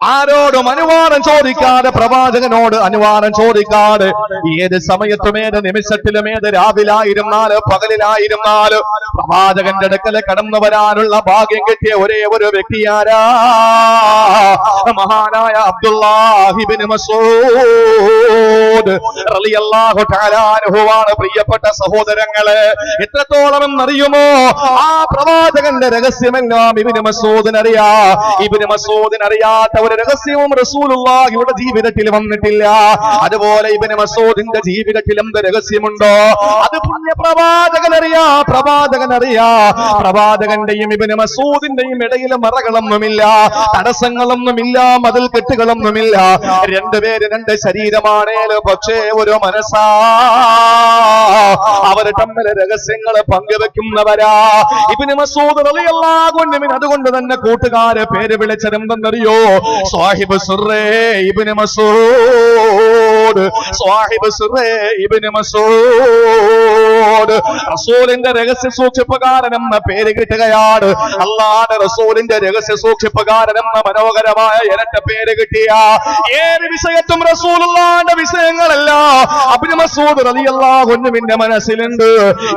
ആരോടും അനുവാദം ചോദിക്കാതെ, പ്രവാചകനോട് അനുവാദം ചോദിക്കാതെ, ഏത് സമയത്തും ഏത് നിമിഷത്തിലും ഏത് രാവിലായിരുന്നാലും പകലിലായിരുന്നാലും പ്രവാചകന്റെ അടുക്കൽ കടന്നു വരാനുള്ള ഭാഗ്യം കിട്ടിയ ഒരേ ഒരു വ്യക്തിയാരാ? മഹാനായ അബ്ദുല്ലാഹി ഇബ്നു മസ്ഊദ് റളിയല്ലാഹു തആല അൻഹുവാണ്. പ്രിയപ്പെട്ട സഹോദരങ്ങളെ, എത്രത്തോളം എന്നറിയുമോ? ആ പ്രവാചകന്റെ രഹസ്യമെല്ലാം ഇബ്നു മസ്ഊദിനറിയാ. ഇബ്നു മസ്ഊദിനറിയാത്ത ഒരു രഹസ്യവും റസൂലുള്ളാഹിയുടെ ജീവിതത്തിൽ വന്നിട്ടില്ല. അതുപോലെ ഇബ്നു മസ്ഊദിന്റെ ജീവിതത്തിൽ എന്ത് രഹസ്യമുണ്ടോ അത് പുണ്യ പ്രവാചകനറിയാ. പ്രവാചകന്റെയും ഇബ്നു മസ്ഊദിന്റെയും ഇടയിൽ മറകളൊന്നുമില്ല, തടസ്സങ്ങളൊന്നുമില്ല, മതിൽ കെട്ടുകളൊന്നുമില്ല. രണ്ടുപേര് രണ്ട് ശരീരമാണേലും പക്ഷേ ഒരു മനസ്സാ. അവർ തമ്മിൽ രഹസ്യങ്ങൾ പങ്കുവെക്കുന്നവരാ. ഇബ്നു മസ്ഊദ് റളിയല്ലാഹു അൻഹു അതുകൊണ്ട് തന്നെ കൂട്ടുകാരെ പേര് വിളിച്ചതെന്തെന്നറിയോ? സാഹിബ് സിർറേ ഇബ്നു മസ്ഊദ്, സാഹിബ് സിർറേ ഇബ്നു മസ്ഊദ്. റസൂലിന്റെ രഹസ്യ സൂക്ഷിപ്പുകാരൻ എന്ന പേര് കിട്ടുകയാണ്. അല്ലാഹുവിന്റെ റസൂലിന്റെ രഹസ്യ സൂക്ഷിപ്പുകാരൻ എന്ന മനോഹരമായ ഇരട്ട പേര് കിട്ടിയ ഏത് വിഷയത്തും റസൂലുള്ളാഹിന്റെ വിഷയങ്ങളല്ല ഇബ്നു മസ്ഊദ് റളിയല്ലാഹു അൻഹുവിന്റെ മനസ്സിലുണ്ട്.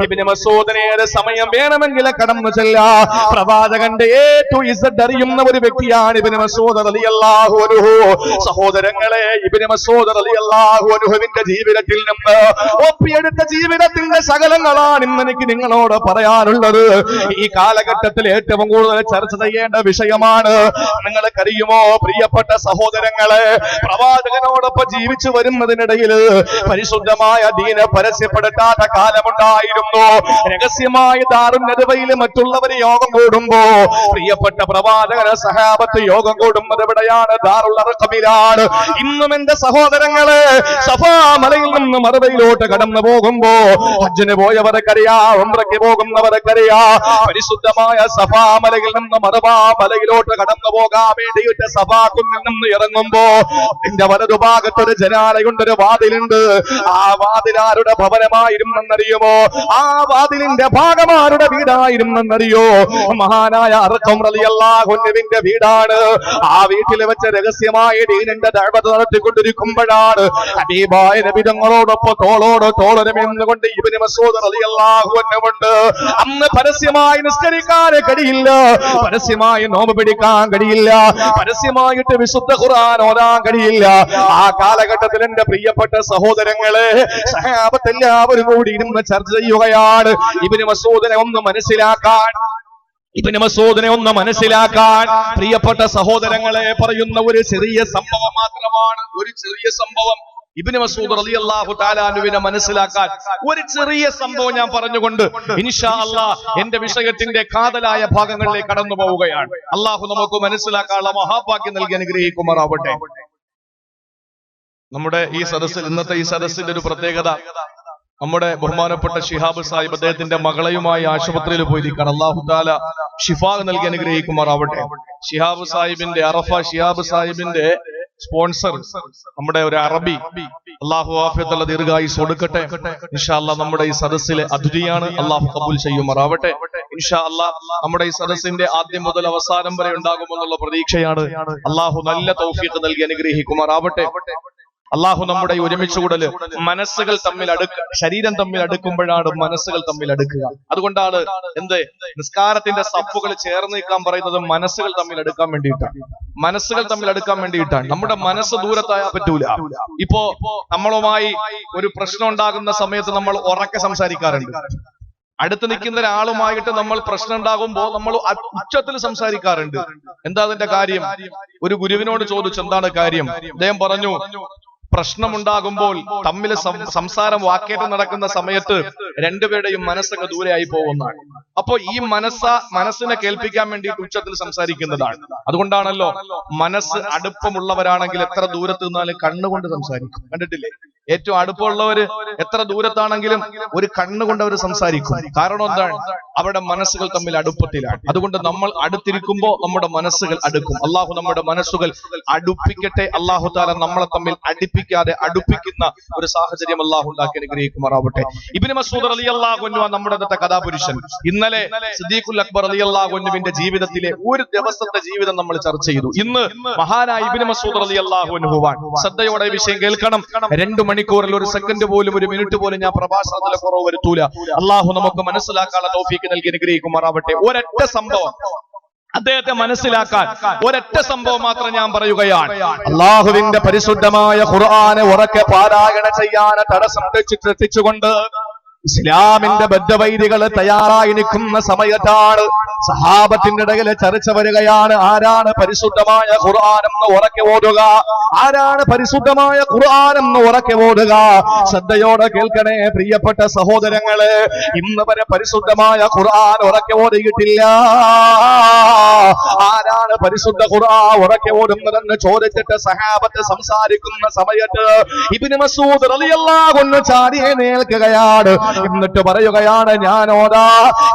ഇബ്നു മസ്ഊദിനെ ഏത് സമയം വേണമെങ്കിൽ കടന്നു ചെല്ലാ. പ്രവാചകന്റെ ഏറ്റവും ഇസ്സത്ത് അറിയുന്ന ഒരു വ്യക്തിയാണ് ഇബ്നു മസ്ഊദ് റളിയല്ലാഹു അൻഹു. സഹോദരങ്ങളെ, ഇബ്നു മസ്ഊദ് റളിയല്ലാഹു അൻഹുവിന്റെ ജീവിതത്തിൽ നിന്ന് ഒപ്പിയെടുത്ത ജീവിതത്തിന്റെ സകലങ്ങളാണ് ഇന്ന് എനിക്ക് നിങ്ങളോട് പറയാനുള്ളത്. ഈ കാലഘട്ടത്തിൽ ഏറ്റവും കൂടുതൽ ചർച്ച ചെയ്യേണ്ട വിഷയമാണ്. നിങ്ങൾക്കറിയുമോ പ്രിയപ്പെട്ട സഹോദരങ്ങളെ, പ്രവാചകനോടൊപ്പം ജീവിച്ചു വരുന്നതിനിടയിൽ പരിശുദ്ധമായ ദീന പരസ്യപ്പെടുത്താത്ത കാലമുണ്ടായിരുന്നു. രഹസ്യമായ ദാറുൻ നദവയിൽ മറ്റുള്ളവർ യോഗം കൂടുമ്പോ പ്രിയപ്പെട്ട പ്രവാചകന സഹാബത്ത് യോഗം കൂടുന്നത് എവിടെയാണ്? ദാറുൽ അർഖമിലാണ്. ഇന്നും എന്റെ സഹോദരങ്ങളെ, സഫാ മലയിൽ നിന്ന് മറുവയിലോട്ട് കടന്നു പോകുമ്പോ ഹജ്ജിന് പോയവർക്കറിയാ, ഉംറയ്ക്ക് പോകുന്നവർക്കറിയാ, പരിശുദ്ധമായ സഫാ മലയിൽ നിന്ന് മറുവാ മലയിലോട്ട് കടന്നു പോകാൻ വേണ്ടിയിട്ട് സഫാ കുന്നിൽ നിന്ന് ഇറങ്ങുമ്പോ എന്റെ വലതുഭാഗത്തൊരു ജനാലയുണ്ട്, ഒരു വാതിലുണ്ട്. ആ വാതിലാരുടെ ഭവനമായിരുന്നെന്നറിയുമോ? ആ വാതിലിന്റെ ഭാഗമാരുടെ വീടായിരുന്നെന്നറിയോ? മഹാനായ അർഖം റളിയല്ലാഹു അൻഹുവിന്റെ വീടാണ്. ആ വീട്ടിൽ വെച്ച് രഹസ്യമായ ദീനിന്റെ ദഅവത്ത് നടത്തിക്കൊണ്ടിരിക്കുമ്പോഴാണ് ഹബീബായ നബി തങ്ങളോടൊപ്പം തോളോട് തോളരമെന്നുകൊണ്ട് ഇബ്നു മസ്ഊദ് റളിയല്ലാഹു അൻഹു ഉണ്ട്. അന്ന് പരസ്യമായി നിസ്കരിക്കാൻ കഴിയില്ല, പരസ്യമായി നോമ്പ് പിടിക്കാൻ കഴിയില്ല, പരസ്യമായിട്ട് വിശുദ്ധ ഖുർആൻ ഓതാൻ കഴിയില്ല. ആ കാലഘട്ടത്തിൽ എന്റെ പ്രിയപ്പെട്ട സഹോദരങ്ങളെ, സഹാബത്ത് എല്ലാവരും കൂടി ഇരുന്ന് ചർച്ച ചെയ്യുകയാണ്. ഇബ്നു മസ്ഊദിനെ ഒന്ന് മനസ്സിലാക്കാൻ പ്രിയപ്പെട്ട സഹോദരങ്ങളെ പറയുന്ന ഒരു ചെറിയ സംഭവം മാത്രമാണ്. ഒരു ചെറിയ സംഭവം ഇബ്നു മസ്ഊദ് റളിയല്ലാഹു തആല അൻഹുവിനെ മനസ്സിലാക്കാൻ ഒരു ചെറിയ സംഭവം ഞാൻ പറഞ്ഞുകൊണ്ട് ഇൻഷാ അല്ലാഹ് എന്റെ വിഷയത്തിന്റെ കാതലായ ഭാഗങ്ങളിലേക്ക് കടന്നു പോവുകയാണ്. അല്ലാഹു നമുക്ക് മനസ്സിലാക്കാനുള്ള മഹാഭാഗ്യം നൽകി അനുഗ്രഹിക്കുമാറാവട്ടെ. നമ്മുടെ ഈ സദസ്സിൽ, ഇന്നത്തെ ഈ സദസ്സിന്റെ ഒരു പ്രത്യേകത, നമ്മുടെ ബഹുമാനപ്പെട്ട ശിഹാബ് സാഹിബ് അദ്ദേഹത്തിന്റെ മകളെയുമായി ആശുപത്രിയിൽ പോയിരിക്കുകയാണ്. അല്ലാഹു തആല ശിഫാ നൽകി അനുഗ്രഹിക്കുമാറാവട്ടെ. ശിഹാബ് സാഹിബിന്റെ ശിഹാബ് സാഹിബിന്റെ സ്പോൺസർ നമ്മുടെ ഒരു അറബി, അല്ലാഹു ആഫിയത്തുള്ള ദീർഘായുസ് കൊടുക്കട്ടെ. ഇൻഷാ അല്ലാഹ് നമ്മുടെ ഈ സദസ്സിലെ അതിഥിയാണ്. അല്ലാഹു കബൂൽ ചെയ്യുമാറാവട്ടെ. ഇൻഷാ അല്ലാഹ് നമ്മുടെ ഈ സദസ്സിന്റെ ആദ്യം മുതൽ അവസാനം വരെ ഉണ്ടാകുമെന്നുള്ള പ്രതീക്ഷയാണ്. അല്ലാഹു നല്ല തൗഫീഖ് നൽകി അനുഗ്രഹിക്കുമാറാവട്ടെ. അള്ളാഹു നമ്മുടെ ഒരുമിച്ച് കൂടല് മനസ്സുകൾ തമ്മിൽ ശരീരം തമ്മിൽ അടുക്കുമ്പോഴാണ് മനസ്സുകൾ തമ്മിൽ അടുക്കുക. അതുകൊണ്ടാണ് നിസ്കാരത്തിന്റെ സഫുകൾ ചേർന്ന് നിൽക്കാൻ പറയുന്നത് മനസ്സുകൾ തമ്മിൽ അടുക്കാൻ വേണ്ടിയിട്ടാണ്. നമ്മുടെ മനസ്സ് ദൂരത്തായാൽ പറ്റൂല. ഇപ്പോ നമ്മളുമായി ഒരു പ്രശ്നം ഉണ്ടാകുന്ന സമയത്ത് നമ്മൾ ഉറക്കെ സംസാരിക്കാറുണ്ട്. അടുത്ത് നിൽക്കുന്ന ഒരാളുമായിട്ട് നമ്മൾ പ്രശ്നം ഉണ്ടാകുമ്പോൾ നമ്മൾ ഉച്ചത്തിൽ സംസാരിക്കാറുണ്ട്. എന്താ അതിന്റെ കാര്യം? ഒരു ഗുരുവിനോട് ചോദിച്ചു എന്താണ് കാര്യം. അദ്ദേഹം പറഞ്ഞു, പ്രശ്നമുണ്ടാകുമ്പോൾ തമ്മിൽ സംസാരം വാക്കേറ്റം നടക്കുന്ന സമയത്ത് രണ്ടുപേരുടെയും മനസ്സൊക്കെ ദൂരെയായി പോകുന്നതാണ്. അപ്പോ ഈ മനസ്സിനെ കേൾപ്പിക്കാൻ വേണ്ടിയിട്ട് ഉച്ചത്തിൽ സംസാരിക്കുന്നതാണ്. അതുകൊണ്ടാണല്ലോ മനസ്സ് അടുപ്പമുള്ളവരാണെങ്കിൽ എത്ര ദൂരത്ത് നിന്നാലും കണ്ണുകൊണ്ട് സംസാരിക്കും. കണ്ടിട്ടില്ലേ? ഏറ്റവും അടുപ്പമുള്ളവര് എത്ര ദൂരത്താണെങ്കിലും ഒരു കണ്ണുകൊണ്ട് അവർ സംസാരിക്കും. കാരണം എന്താണ്? അവരുടെ മനസ്സുകൾ തമ്മിൽ അടുപ്പത്തിലാണ്. അതുകൊണ്ട് നമ്മൾ അടുത്തിരിക്കുമ്പോൾ നമ്മുടെ മനസ്സുകൾ അടുക്കും. അള്ളാഹു നമ്മുടെ മനസ്സുകൾ അടുപ്പിക്കട്ടെ. അള്ളാഹു താല നമ്മളെ തമ്മിൽ അടുപ്പിക്കുന്ന ഒരു സാഹചര്യം അള്ളാഹു ഉണ്ടാക്കി അനുഗ്രഹിക്കുമാറാവട്ടെ. ഇബ്നു മസ്ഊദ് റളിയല്ലാഹു അൻഹു നമ്മുടെ കഥാപുരുഷൻ. ഇന്നലെ സിദ്ദീഖുൽ അക്ബർ റളിയല്ലാഹു അൻഹുവിന്റെ ജീവിതത്തിലെ ഒരു ദിവസത്തെ ജീവിതം നമ്മൾ ചർച്ച ചെയ്തു. ഇന്ന് മഹാനായ ഇബ്നു മസ്ഊദ് റളിയല്ലാഹു അൻഹുവാണ്. ശ്രദ്ധയോടെ വിഷയം കേൾക്കണം. 2 മണിക്കൂറിൽ ഒരു സെക്കൻഡ് പോലും ഒരു മിനിറ്റ് പോലും ഞാൻ പ്രഭാഷണത്തിൽ കുറവ് വരുത്തൂല. അള്ളാഹു നമുക്ക് മനസ്സിലാക്കാനുള്ള തൗഫീഖ് നൽകി അനുഗ്രഹിക്കുമാറാവട്ടെ. ഒരൊറ്റ സംഭവം അദ്ദേഹത്തെ മനസ്സിലാക്കാൻ ഒരൊറ്റ സംഭവം മാത്രം ഞാൻ പറയുകയാണ്. അള്ളാഹുവിന്റെ പരിശുദ്ധമായ ഖുർആനെ ഉറക്കെ പാരായണം ചെയ്യാൻ തടസ്സം തെറ്റിച്ചുകൊണ്ട് ഇസ്ലാമിന്റെ ബദ്ധവൈരികൾ തയ്യാറായി നിൽക്കുന്ന സമയത്താണ് സഹാബത്തിന്റെ ഇടയിൽ ചർച്ച വരികയാണ്. ആരാണ് പരിശുദ്ധമായ ഖുർആൻ എന്ന് ഉറക്കെ ഓതുക? ആരാണ് പരിശുദ്ധമായ ഖുർആൻ എന്ന് ഉറക്കെ ഓതുക? ശ്രദ്ധയോടെ കേൾക്കണേ പ്രിയപ്പെട്ട സഹോദരങ്ങളെ, ഇന്ന് വരെ പരിശുദ്ധമായ ഖുർആൻ ഉറക്കെ ഓതിയിട്ടില്ല. ആരാണ് പരിശുദ്ധ ഖുർആൻ ഉറക്കെ ഓതുന്നതെന്ന് ചോദിച്ചിട്ട് സഹാബത്ത് സംസാരിക്കുന്ന സമയത്ത് ഇബ്നു മസ്ഊദ് റളിയല്ലാഹു അൻഹു ചാടി എഴുന്നേൽക്കുകയാണ്. എന്നിട്ട് പറയുകയാണ്, ഞാൻ ഓതാ,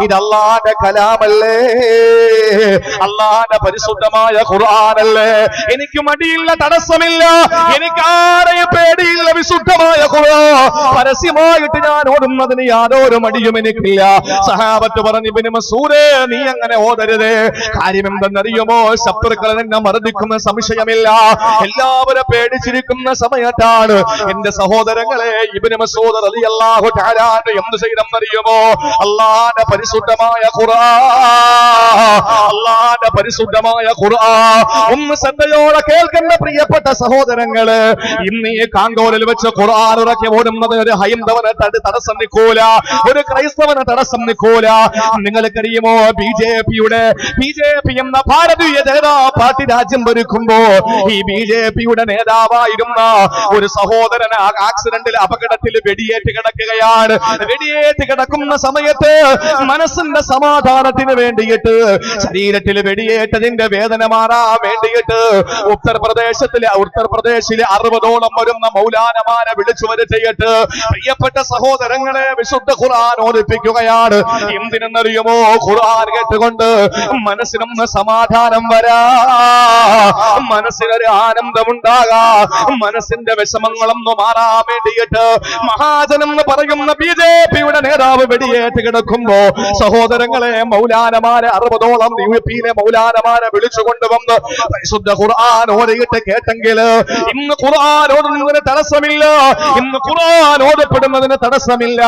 ഇത് അല്ലാഹുവിന്റെ കലാമല്ലേ, അല്ലാഹുവിന്റെ പരിശുദ്ധമായ ഖുർആനല്ലേ, എനിക്ക് മടിയില്ല, തടസ്സമില്ല, എനിക്ക് ആരെയും പേടിയില്ല. വിശുദ്ധമായ ഖുർആൻ പരസ്യമായിട്ട് ഞാൻ ഓടുന്നതിന് യാതൊരു മടിയും എനിക്കില്ല. സഹാബത്ത് പറഞ്ഞു, ഇബ്നു മസ്ഊദേ, നീ അങ്ങനെ ഓതരുത്. കാര്യം എന്തെന്നറിയുമോ? ശത്രുക്കൾ നിന്നെ മർദ്ദിക്കുന്ന സംശയമില്ല. എല്ലാവരും പേടിച്ചിരിക്കുന്ന സമയത്താണ്. എന്റെ സഹോദരങ്ങളെ, ഇബ്നു മസ്ഊദ് റളിയല്ലാഹു തആല എന്ത് ചെയ്തെന്നറിയുമോ? അല്ലാഹുവിന്റെ പരിശുദ്ധമായ ഖുർആൻ, അല്ലാഹുവിന്റെ പരിശുദ്ധമായ ഖുർആൻ ഒന്ന് ശ്രദ്ധയോടെ കേൾക്കുന്ന പ്രിയപ്പെട്ട സഹോദരങ്ങള്, ഇന്ന് ഈ കാങ്കോലിൽ വെച്ച് ഖുർആൻ ഇറക്കി ഓടുന്നത് ഒരു ഹൈന്ദവന് തടസ്സം നിൽക്കൂല, ഒരു ക്രൈസ്തവന് തടസ്സം നിൽക്കൂല. നിങ്ങൾക്കറിയുമോ, ബി ജെ പി എന്ന ഭാരതീയ ജനതാ പാർട്ടി രാജ്യം ഭരിക്കുമ്പോ ഈ ബി ജെ പിയുടെ നേതാവായിരുന്ന ഒരു സഹോദരൻ ആക്സിഡന്റിൽ അപകടത്തിൽ വെടിയേറ്റ് കിടക്കുകയാണ്. വെടിയേറ്റ് കിടക്കുന്ന സമയത്ത് മനസ്സിന്റെ സമാധാനത്തിന് വേണ്ടിയിട്ട്, ശരീരത്തിൽ വെടിയേറ്റതിന്റെ വേദന മാറാൻ വേണ്ടിയിട്ട് ഉത്തർപ്രദേശിലെ 60ഓളം വരുന്ന മൗലാനമാരെ വിളിച്ചു വരുത്തിയിട്ട് പ്രിയപ്പെട്ട സഹോദരങ്ങളെ വിശുദ്ധ ഖുർആൻ ഓദിപ്പിക്കുകയാണ്. എന്തിനെന്നറിയുമോ? ഖുർആൻ കേട്ടുകൊണ്ട് മനസ്സിനൊന്ന് സമാധാനം വരാ, മനസ്സിനൊരു ആനന്ദമുണ്ടാകാ, മനസ്സിന്റെ വിഷമങ്ങളൊന്ന് മാറാൻ വേണ്ടിയിട്ട് മഹാജനെന്ന് പറയുന്ന ബി ജെ പിയുടെ നേതാവ് വെടിയേറ്റ് കിടക്കുമ്പോ സഹോദരങ്ങളെ മൗലാനമാരെ 60ഓളം യുപിയിലെ മൗലാനമാരെ വിളിച്ചു കൊണ്ടുവന്ന് പരിശുദ്ധ ഖുർആൻ ഓതിയിട്ട് കേട്ടെങ്കിൽ ഇന്ന് ഖുർആൻ ഓതുന്നതിന് തടസ്സമില്ല, ഇന്ന് ഖുർആൻ ഓതപ്പെടുന്നതിന് തടസ്സമില്ല.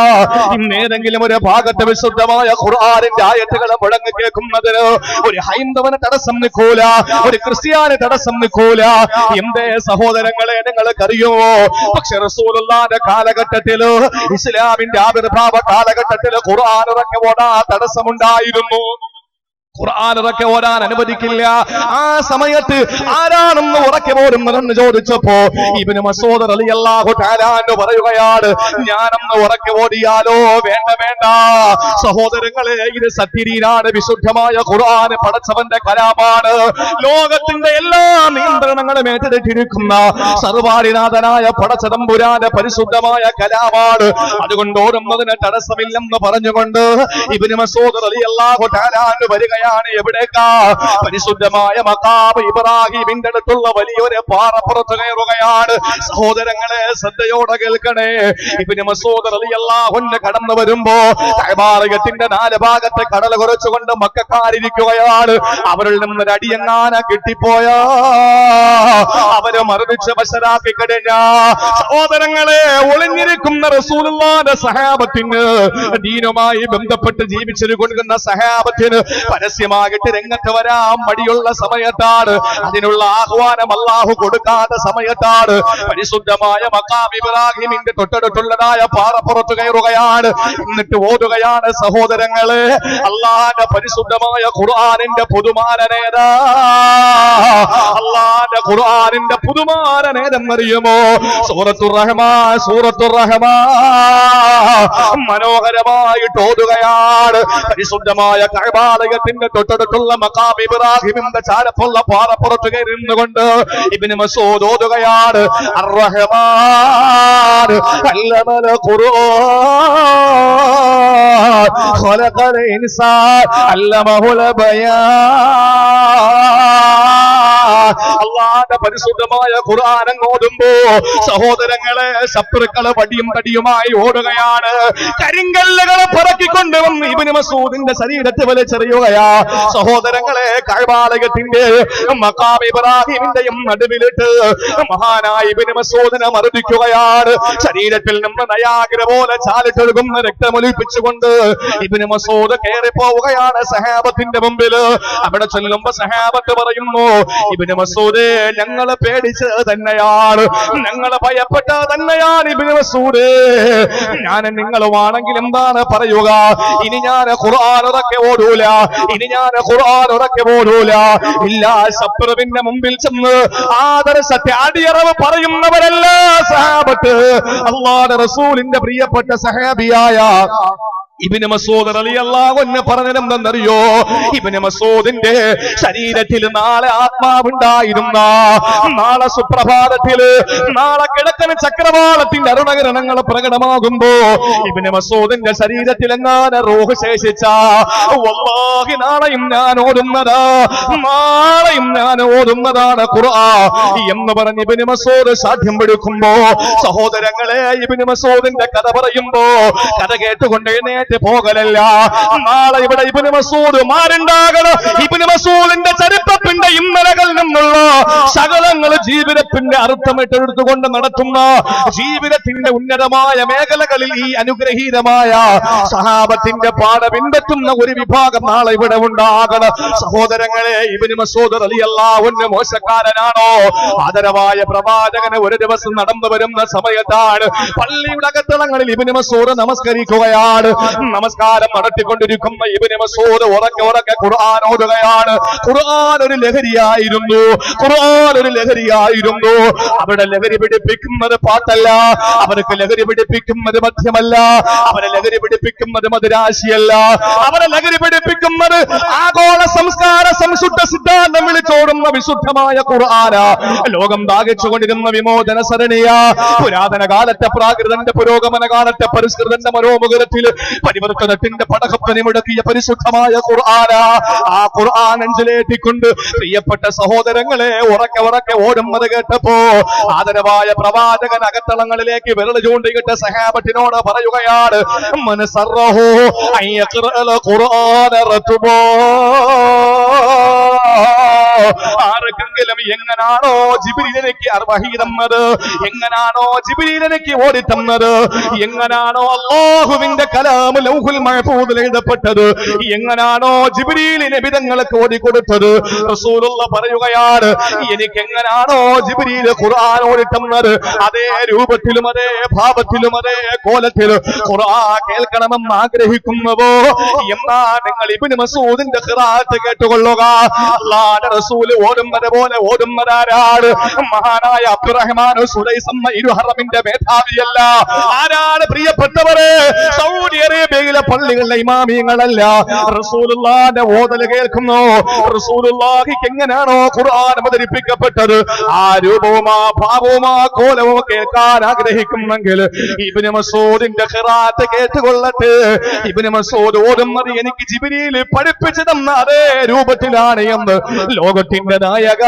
ഇന്ന് ഏതെങ്കിലും ഒരു ഭാഗത്ത് വിശുദ്ധമായ ഖുർആനിന്റെ ആയത്തുകൾ മുഴങ്ങി കേൾക്കുന്നതിന് ഒരു ഹൈന്ദവന് തടസ്സം നിൽക്കൂല, ഒരു ക്രിസ്ത്യാനി തടസ്സം നിൽക്കൂല. എന്തേ സഹോദരങ്ങളെ, നിങ്ങൾക്കറിയുമോ? പക്ഷെ റസൂലുള്ളാഹിന്റെ കാലഘട്ടത്തില്, ഇസ്ലാമിന്റെ ആവിർഭാവ കാലഘട്ടത്തില് ഖുർആൻ ഇറക്കി ഓടാൻ തടസ്സമുണ്ടായിരുന്നു. ഖുർആൻ ഇറക്കി ഓടാൻ അനുവദിക്കില്ല. ആ സമയത്ത് ആരാണെന്ന് ഉറക്കെ ഓടുന്നതെന്ന് ചോദിച്ചപ്പോ ഇബ്നു മസ്ഊദ് റളിയല്ലാഹു തആല അൻഹു പറയുകയാണ്, ഞാനൊന്ന് ഉറക്കെ ഓടിയാലോ? വേണ്ട വേണ്ട സഹോദരങ്ങളെ, ഇത് സത്യരീനാണ്. വിശുദ്ധമായ ഖുർആൻ പടച്ചവന്റെ കലാമാണ്. ലോകത്തിന്റെ എല്ലാ നിയന്ത്രണങ്ങളും ഏറ്റെടുത്തിരിക്കുന്ന സർവാധിനാഥനായ പടച്ചതമ്പുരാന്റെ പരിശുദ്ധമായ കലാമാണ്. അതുകൊണ്ട് ഓടുന്നതിന് തടസ്സമില്ലെന്ന് പറഞ്ഞുകൊണ്ട് ഇബ്നു മസ്ഊദ് റളിയല്ലാഹു തആല അൻഹു വരികയാണ്. എവിടേക്കാ? പരിശുദ്ധമായ മഖാം ഇബ്രാഹിമിന്റെ അടുത്തുള്ള വലിയൊരു പാറപ്പുറത്ത് കയറുകയാണ്. സഹോദരങ്ങളെ ശ്രദ്ധയോടെ കേൾക്കണേ. ഇബ്നു മസ്ഊദ് റളിയല്ലാഹു അൻഹു കടന്നു വരുമ്പോ കഅബാലയത്തിന്റെ 4 ഭാഗത്തെ കടൽ കുറച്ചുകൊണ്ട് മക്കക്കാരിരിക്കുകയാണ്. അവരിൽ നിന്നൊരു അടിയങ്ങാന കിട്ടിപ്പോയാ അവരെ മർദ്ദിച്ച് വശരാക്കി കഴിഞ്ഞ സഹോദരങ്ങളെ, ഒളിഞ്ഞിരിക്കുന്ന റസൂലുള്ളാഹിന്റെ സഹാബത്തിന്, ദീനുമായി ബന്ധപ്പെട്ട് ജീവിച്ചിരിക്കുന്ന സഹാബത്തിന് പരസ്യമായിട്ട് രംഗത്ത് വരാൻ മടിയുള്ള സമയത്താണ്, അതിനുള്ള ആഹ്വാനം അല്ലാഹു കൊടുക്കാത്ത സമയത്താണ് പരിശുദ്ധമായ മഖാം ഇബ്രാഹിമിന്റെ തൊട്ടടുത്തുള്ളതായ പാറപ്പുറത്ത് കയറുകയാണ്. എന്നിട്ട് ഓതുകയാണ് സഹോദരങ്ങളെ, അല്ലാഹുവിന്റെ പരിശുദ്ധമായ ഖുർആനിന്റെ പുതുമാരനേതാ, അല്ലാഹുവിന്റെ ഖുർആനിന്റെ പുതുമാരനേതെന്നറിയുമോ? സൂറത്തുർ റഹ്മാൻ, സൂറത്തുർ റഹ്മാൻ മനോഹരമായിട്ട് ഓതുകയാണ്. പരിശുദ്ധമായ കഅബാലയത്തിന്റെ തൊട്ടടുത്തുള്ള മഖാം ഇബ്രാഹിമിന്റെ ചാരപ്പുള്ള പാറപ്പുറത്ത് കയറി നിന്നുകൊണ്ട് ഇബ്നു മസ്ഊദ് ഓതുകയാണ്, അർ-റഹ്മാൻ അല്ലമൽ ഖുർആൻ ഖലഖൽ ഇൻസാൻ അല്ലമഹുൽ ബയാൻ. അള്ളാന്റെ പരിശുദ്ധമായ ഖുർആൻ ഓതുമ്പോ സഹോദരങ്ങളെ ശത്രുക്കള് വടിയും തടിയുമായി ഓടുകയാണ്. കരിങ്കല്ലുകളെ പറക്കിക്കൊണ്ടുവന്ന് ഇബ്നു മസ്ഊദിന്റെ ശരീരത്തെ വലിച്ചെറിയുകയാ. സഹോദരങ്ങളെ കഅബാലയത്തിന്റെ മഖാം ഇബ്രാഹിമിന്റെയും നടുവിലിട്ട് മഹാനായ ഇബ്നു മസ്ഊദിനെ മർദ്ദിക്കുകയാണ്. ശരീരത്തിൽ നിന്ന് നയാഗ്ര പോലെ ചാലിട്ടൊഴുകുന്ന രക്തമൊലിപ്പിച്ചുകൊണ്ട് ഇബ്നു മസ്ഊദ് കയറി പോവുകയാണ് സഹാബത്തിന്റെ മുമ്പിൽ. അവിടെ ചെല്ലുമ്പോ സഹാബത്ത് പറയുന്നു, ഇബ്നു മസ്ഊദ് ഞങ്ങളെ പേടിച്ച് തന്നെയാണ്, ഞങ്ങളെ ഭയപ്പെട്ട തന്നെയാണ് ഇബ്നു മസ്ഊദ്. ഞാൻ നിങ്ങളുമാണെങ്കിൽ എന്താണ് പറയുക? ഇനി ഞാൻ ഖുർആൻ ഉറക്കെ ഓടൂല, ഇനി ഞാൻ ഖുർആൻ ഉറക്കെ ഓടൂല. ഇല്ല, ശത്രുവിന്റെ മുമ്പിൽ ചെന്ന് ആദർശത്തെ അടിയറവ് പറയുന്നവരല്ല സഹാബത്ത്. അല്ലാഹുവിന്റെ റസൂലിന്റെ പ്രിയപ്പെട്ട സഹാബിയായ ഇബ്നു മസ്ഊദ് റളിയല്ലാഹു അൻഹു പറഞ്ഞതെന്തെന്നറിയോ? ഇബ്നു മസ്ഊദിന്റെ ശരീരത്തിൽ നാളെ ആത്മാവുണ്ടായിരുന്ന, നാളെ സുപ്രഭാതത്തിൽ, നാളെ കിഴക്കൻ ചക്രവാളത്തിന്റെ അരുണകിരണങ്ങൾ പ്രകടമാകുമ്പോ ഇബ്നു മസ്ഊദിന്റെ ശരീരത്തിൽ എങ്ങാനും റൂഹ് ശേഷിച്ച, വല്ലാഹി നാളെയും ഞാൻ ഓടുന്നതാ, നാളെയും ഞാൻ ഓടുന്നതാണ് ഖുർആൻ എന്ന് പറഞ്ഞ് ഇബ്നു മസ്ഊദ് സാധ്യം പിടിക്കുമ്പോ, സഹോദരങ്ങളെ ഇബ്നു മസ്ഊദിന്റെ കഥ പറയുമ്പോ കഥ കേട്ടുകൊണ്ട് പോകലല്ല. നാളെ ഇവിടെ ഇബ്നു മസ്ഊദ് മാരുണ്ടാകണം. ഇബ്നു മസ്ഊദിന്റെ ചരിത്രത്തിന്റെ ഇന്നലകളിൽ നിന്നുള്ള സകലങ്ങൾ ജീവിതത്തിന്റെ അർത്ഥമിട്ടെടുത്തുകൊണ്ട് നടത്തുന്ന, ജീവിതത്തിന്റെ ഉന്നതമായ മേഖലകളിൽ ഈ അനുഗ്രഹീതമായ സഹാബത്തിന്റെ പാഠ പിൻപറ്റുന്ന ഒരു വിഭാഗം നാളെ ഇവിടെ ഉണ്ടാകണം. സഹോദരങ്ങളെ, ഇബ്നു മസ്ഊദ് റളിയല്ലാഹു അൻഹു മോശക്കാരനാണോ? ആദരവായ പ്രവാചകന് ഒരു ദിവസം നടന്നു വരുന്ന സമയത്താണ് പള്ളിയുടെ അകത്തളങ്ങളിൽ ഇബ്നു മസ്ഊദ് നമസ്കരിക്കുകയാണ്. നമസ്കാരം നടത്തിക്കൊണ്ടിരിക്കുന്ന ഇബ്നു മസ്ഊദ് ഉറക്കെ ഖുർആൻ ഓതുകയാണ്. ഖുർആൻ ഒരു ലഹരിയായിരുന്നു, ഖുർആൻ ഒരു ലഹരിയായിരുന്നു. അവിടെ ലഹരി പിടിപ്പിക്കുന്നത് പാട്ടല്ല, അവർക്ക് ലഹരി പിടിപ്പിക്കുന്നത് മദ്യമല്ല, അവരെ ലഹരി പിടിപ്പിക്കുന്നത് മദിരാശിയല്ല, അവരെ ലഹരി പിടിപ്പിക്കുന്നത് ആഗോള സംസ്കാര സംശുദ്ധ സിദ്ധാന്തം വിളിച്ചോടുന്ന വിശുദ്ധമായ ഖുർആനാ. ലോകം ദാഹിച്ചുകൊണ്ടിരുന്ന വിമോചന സരണിയാ. പുരാതന കാലത്തെ പ്രാകൃതന്റെ പുരോഗമന കാലത്തെ പരിഷ്കൃതന്റെ മനോമുഖരത്തിൽ പരിവർത്തനത്തിന്റെ പടകപ്പനി മുടക്കിയ പരിശുദ്ധമായ ഖുർആനാ. ആ ഖുർആൻ നെഞ്ചിലേറ്റിക്കൊണ്ട് പ്രിയപ്പെട്ട സഹോദരങ്ങളെ ഉറക്കെ ഓടുന്നത് കേട്ടപ്പോ ആദരവായ പ്രവാചകൻ അകത്തളങ്ങളിലേക്ക് വിരൽ ചൂണ്ടിയിട്ട് സഹാബത്തിനോട് പറയുകയാണ്, മനസറഹു അയ്യഖറഅൽ ഖുർആന റതുബോ. ആർക്കെങ്കിലും എങ്ങനാണോ ജിബ്രീലിലേക്ക് വഹീ തന്നത്, എങ്ങനാണോ ജിബ്രീലിലേക്ക് ഓടി തന്നത്, എങ്ങനാണോ അല്ലാഹുവിന്റെ കലാം ലൗഹുൽ മഹ്ഫൂദിൽ എഴുതപ്പെട്ടത്, എങ്ങനാണോ ജിബ്രീൽ നബി തങ്ങൾക്ക് ഓടി കൊടുത്തത്, റസൂലുള്ളാഹി പറയുകയാണ്, എനിക്ക് എങ്ങനാണോ ജിബ്രീൽ ഖുർആൻ ഓടി തന്നത്, അതേ രൂപത്തിലും അതേ ഭാവത്തിലും അതേ കോലത്തിലും ഖുർആൻ കേൾക്കണമെന്ന് ആഗ്രഹിക്കുന്നുവോ എന്നാ നിങ്ങൾ ഇബ്നു മസ്ഊദിന്റെ ഖിറാഅത്ത് കേട്ടുകൊള്ളുക. അല്ലാഹുവിന്റെ റസൂൽ ഓടുന്നത് പോലെ ഓടുന്നതാരാണ്? മഹാനായ അബ്ദുറഹ്മാൻ സുലൈസ് എന്ന ഇരുഹറമിന്റെ മേധാവിയല്ല. ആരാണ് പ്രിയപ്പെട്ടവരെ? സൗദി അറേബ്യയിലെ പള്ളികളിലെ ഇമാമിയങ്ങളല്ല. റസൂലുള്ളാഹിന്റെ ഓതൽ കേൾക്കുന്നു. റസൂലുള്ളാഹിക്ക് എങ്ങനെയാണോ ഖുർആൻ അവതരിപ്പിക്കപ്പെട്ടത് ആ രൂപവും ആ ഭാവവും ആ കോലവും കേൾക്കാൻ ആഗ്രഹിക്കുന്നെങ്കിൽ ഇബ്നു മസ്ഊദിന്റെ ഖിറാഅത്ത് കേട്ടുകൊള്ളട്ടെ. ഇബ്നു മസ്ഊദ് ഓടുന്നത് എനിക്ക് ജിബ്രീൽ പഠിപ്പിച്ചു തന്ന അതേ രൂപത്തിലാണ് എന്ന് ലോകത്തിന്റെ നായക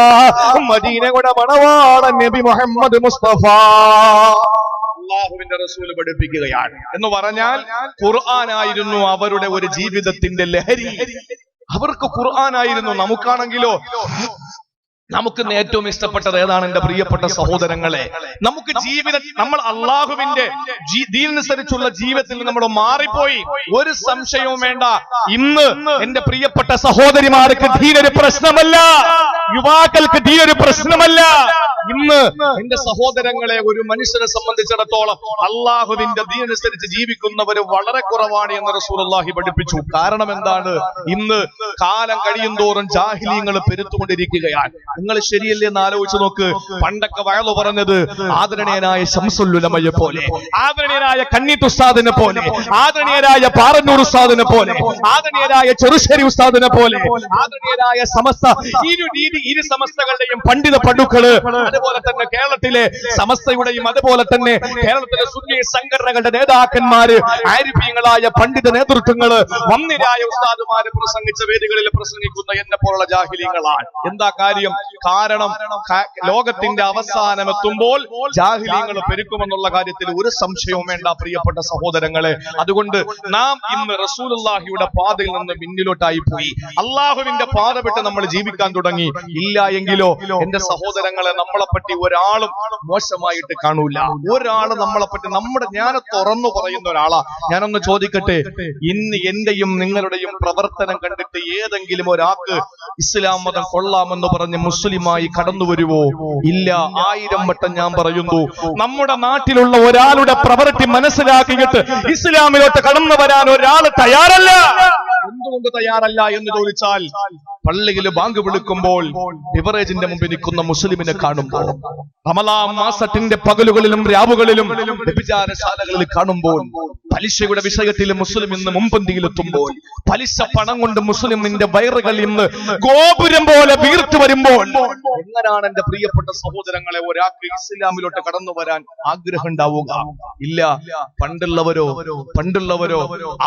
മദീനയുടെ മണവാളൻ നബി മുഹമ്മദ് മുസ്തഫ അല്ലാഹുവിന്റെ റസൂൽ പഠിപ്പിക്കുകയാണ്. എന്ന് പറഞ്ഞാൽ ഖുർആനായിരുന്നു അവരുടെ ഒരു ജീവിതത്തിന്റെ ലഹരി. അവർക്ക് ഖുർആനായിരുന്നു. നമുക്കാണെങ്കിലോ നമുക്ക് ഏറ്റവും ഇഷ്ടപ്പെട്ടത് ഏതാണ്? എന്റെ പ്രിയപ്പെട്ട സഹോദരങ്ങളെ, നമുക്ക് നമ്മൾ അള്ളാഹുവിന്റെ ദീനനുസരിച്ചുള്ള ജീവിതത്തിൽ നമ്മൾ മാറിപ്പോയി. ഒരു സംശയവും വേണ്ട. ഇന്ന് എന്റെ പ്രിയപ്പെട്ട സഹോദരിമാർക്ക് ദീനൊരു പ്രശ്നമല്ല, യുവാക്കൾക്ക് ദീനൊരു പ്രശ്നമല്ല. ഇന്ന് എന്റെ സഹോദരങ്ങളെ, ഒരു മനുഷ്യനെ സംബന്ധിച്ചിടത്തോളം അള്ളാഹുവിന്റെ ദീനനുസരിച്ച് ജീവിക്കുന്നവര് വളരെ കുറവാണ് എന്ന് റസൂലുള്ളാഹി പഠിപ്പിച്ചു. കാരണം എന്താണ്? ഇന്ന് കാലം കഴിയും തോറും ജാഹിലിയങ്ങൾ പെരുത്തുകൊണ്ടിരിക്കുകയാണ്. നിങ്ങൾ ശരിയല്ലേ എന്ന് ആലോചിച്ച് നോക്ക്. പണ്ടൊക്കെ വയലു പറഞ്ഞത് ആദരണീയനായ ശംസുൽ ഉലമയെ പോലെ, ആദരണീയനായ കണ്ണീട്ട് ഉസ്താദിനെ പോലെ, ആദരണീയരായ പാറന്നൂർ ഉസ്താദിനെ പോലെ, ആദരണീയരായ ചെറുശ്ശേരി ഉസ്താദിനെ പോലെ, ആദരണീയരായ സമസ്ത ഇരു സമസ്തകളുടെയും പണ്ഡിത പടുക്കള്, അതുപോലെ അതുപോലെ തന്നെ കേരളത്തിലെ സമസ്തയുടെയും അതുപോലെ തന്നെ കേരളത്തിലെ സുന്നി സംഘടനകളുടെ നേതാക്കന്മാര്, ആരിഫീങ്ങളായ പണ്ഡിത നേതൃത്വങ്ങള്, വന്നിരായ ഉസ്താദുമാര് പ്രസംഗിച്ച വേദികളിൽ പ്രസംഗിക്കുന്ന എന്നെ പോലുള്ള ജാഹിലീങ്ങളാണ്. എന്താ കാര്യം? കാരണം ലോകത്തിന്റെ അവസാനം എത്തുമ്പോൾ ജാഹിലീങ്ങൾ പെരുക്കുമെന്നുള്ള കാര്യത്തിൽ ഒരു സംശയവും വേണ്ട പ്രിയപ്പെട്ട സഹോദരങ്ങളെ. അതുകൊണ്ട് നാം ഇന്ന് റസൂലുള്ളാഹിയുടെ പാതയിൽ നിന്ന് പിന്നിലോട്ടായി പോയി, അള്ളാഹുവിന്റെ പാത വിട്ട് നമ്മൾ ജീവിക്കാൻ തുടങ്ങി. ഇല്ല എങ്കിലോ എന്റെ സഹോദരങ്ങളെ, നമ്മളെപ്പറ്റി ഒരാളും മോശമായിട്ട് കാണൂല. ഒരാള് നമ്മളെപ്പറ്റി ഞാൻ തുറന്നു പറയുന്ന ഒരാളാ. ഞാനൊന്ന് ചോദിക്കട്ടെ, ഇന്ന് എന്റെയും നിങ്ങളുടെയും പ്രവർത്തനം കണ്ടിട്ട് ഏതെങ്കിലും ഒരാൾക്ക് ഇസ്ലാം മതം കൊള്ളാമെന്ന് പറഞ്ഞ് മുസ്ലിമായി കടന്നു വരുവോ? ഇല്ല. 1000 വട്ടം ഞാൻ പറയുന്നു, നമ്മുടെ നാട്ടിലുള്ള ഒരാളുടെ പ്രവൃത്തി മനസ്സിലാക്കിയിട്ട് ഇസ്ലാമിലോട്ട് കടന്നു വരാൻ ഒരാൾ തയ്യാറല്ല. എന്തുകൊണ്ട് തയ്യാറല്ല എന്ന് ചോദിച്ചാൽ, പള്ളിയിൽ ബാങ്ക് വിളിക്കുമ്പോൾ ബിവറേജിന്റെ മുമ്പിൽ നിൽക്കുന്ന മുസ്ലിമിനെ കാണുമ്പോൾ, റമളാൻ മാസത്തിന്റെ പകലുകളിലും രാവുകളിലും വ്യഭിചാരശാലകളിൽ കാണുമ്പോൾ, പലിശയുടെ വിഷയത്തിൽ മുസ്ലിം ഇന്ന് മുൻപന്തിയിലെത്തുമ്പോൾ, പലിശ പണം കൊണ്ട് മുസ്ലിമിന്റെ വയറുകൾ ഇന്ന് ഗോപുരം പോലെ വീർത്തു വരുമ്പോൾ, എങ്ങനെയാണ് എന്റെ പ്രിയപ്പെട്ട സഹോദരങ്ങളെ ഒരാൾക്ക് ഇസ്ലാമിലോട്ട് കടന്നു വരാൻ ആഗ്രഹം ഉണ്ടാവുക? ഇല്ല. പണ്ടുള്ളവരോ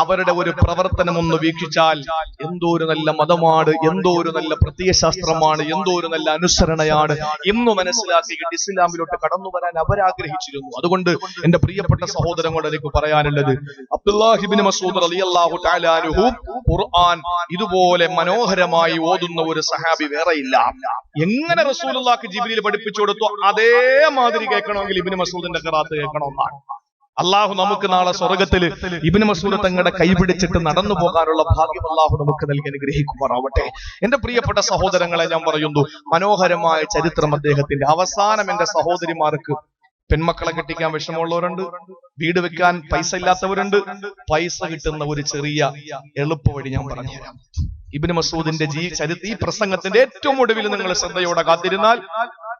അവരുടെ ഒരു പ്രവർത്തനം ഒന്ന് വീക്ഷിച്ചാൽ എന്തോ ഒരു നല്ല മതമാണ്, എന്തോ ഒരു നല്ല പ്രത്യയശാസ്ത്രമാണ്, എന്തോ ഒരു നല്ല അനുസരണയാണ് എന്ന് മനസ്സിലാക്കിയിട്ട് ഇസ്ലാമിലോട്ട് കടന്നു വരാൻ അവരാഗ്രഹിച്ചിരുന്നു. അതുകൊണ്ട് എന്റെ പ്രിയപ്പെട്ട സഹോദരങ്ങളോട് എനിക്ക് പറയാനുള്ളത്, അബ്ദുല്ലാഹി ഇബ്നു മസ്ഊദ് റളിയല്ലാഹു തആല അൻഹു ഖുർആൻ ഇതുപോലെ മനോഹരമായി ഓതുന്ന ഒരു സഹാബി വേറെയില്ല. എങ്ങനെ റസൂലുള്ളാഹിക്ക് ജിബ്രീൽ പഠിപ്പിച്ചു കൊടുത്തു അതേമാതിരി കേൾക്കണമെങ്കിൽ ഇബ്നു മസ്ഊദിന്റെ ഖിറാഅത്ത് കേൾക്കണമെന്നാണ്. അള്ളാഹു നമുക്ക് നാളെ സ്വർഗത്തിൽ ഇബ്നു മസ്ഊദ് തങ്ങളുടെ കൈപിടിച്ചിട്ട് നടന്നു പോകാനുള്ള ഭാഗ്യം അള്ളാഹു നമുക്ക് നൽകി അനുഗ്രഹിക്കുമാറാവട്ടെ. എന്റെ പ്രിയപ്പെട്ട സഹോദരങ്ങളെ, ഞാൻ പറയുന്നു, മനോഹരമായ ചരിത്രം അദ്ദേഹത്തിന്റെ. അവസാനം എന്റെ സഹോദരിമാർക്ക് പെൺമക്കളെ കെട്ടിക്കാൻ വിഷമമുള്ളവരുണ്ട്, വീട് വെക്കാൻ പൈസ ഇല്ലാത്തവരുണ്ട്. പൈസ കിട്ടുന്ന ഒരു ചെറിയ എളുപ്പ വഴി ഞാൻ പറഞ്ഞുതരാം. ഇബ്നു മസ്ഊദിന്റെ ഈ പ്രസംഗത്തിന്റെ ഏറ്റവും ഒടുവിൽ നിങ്ങൾ ശ്രദ്ധയോടെ കാത്തിരുന്നാൽ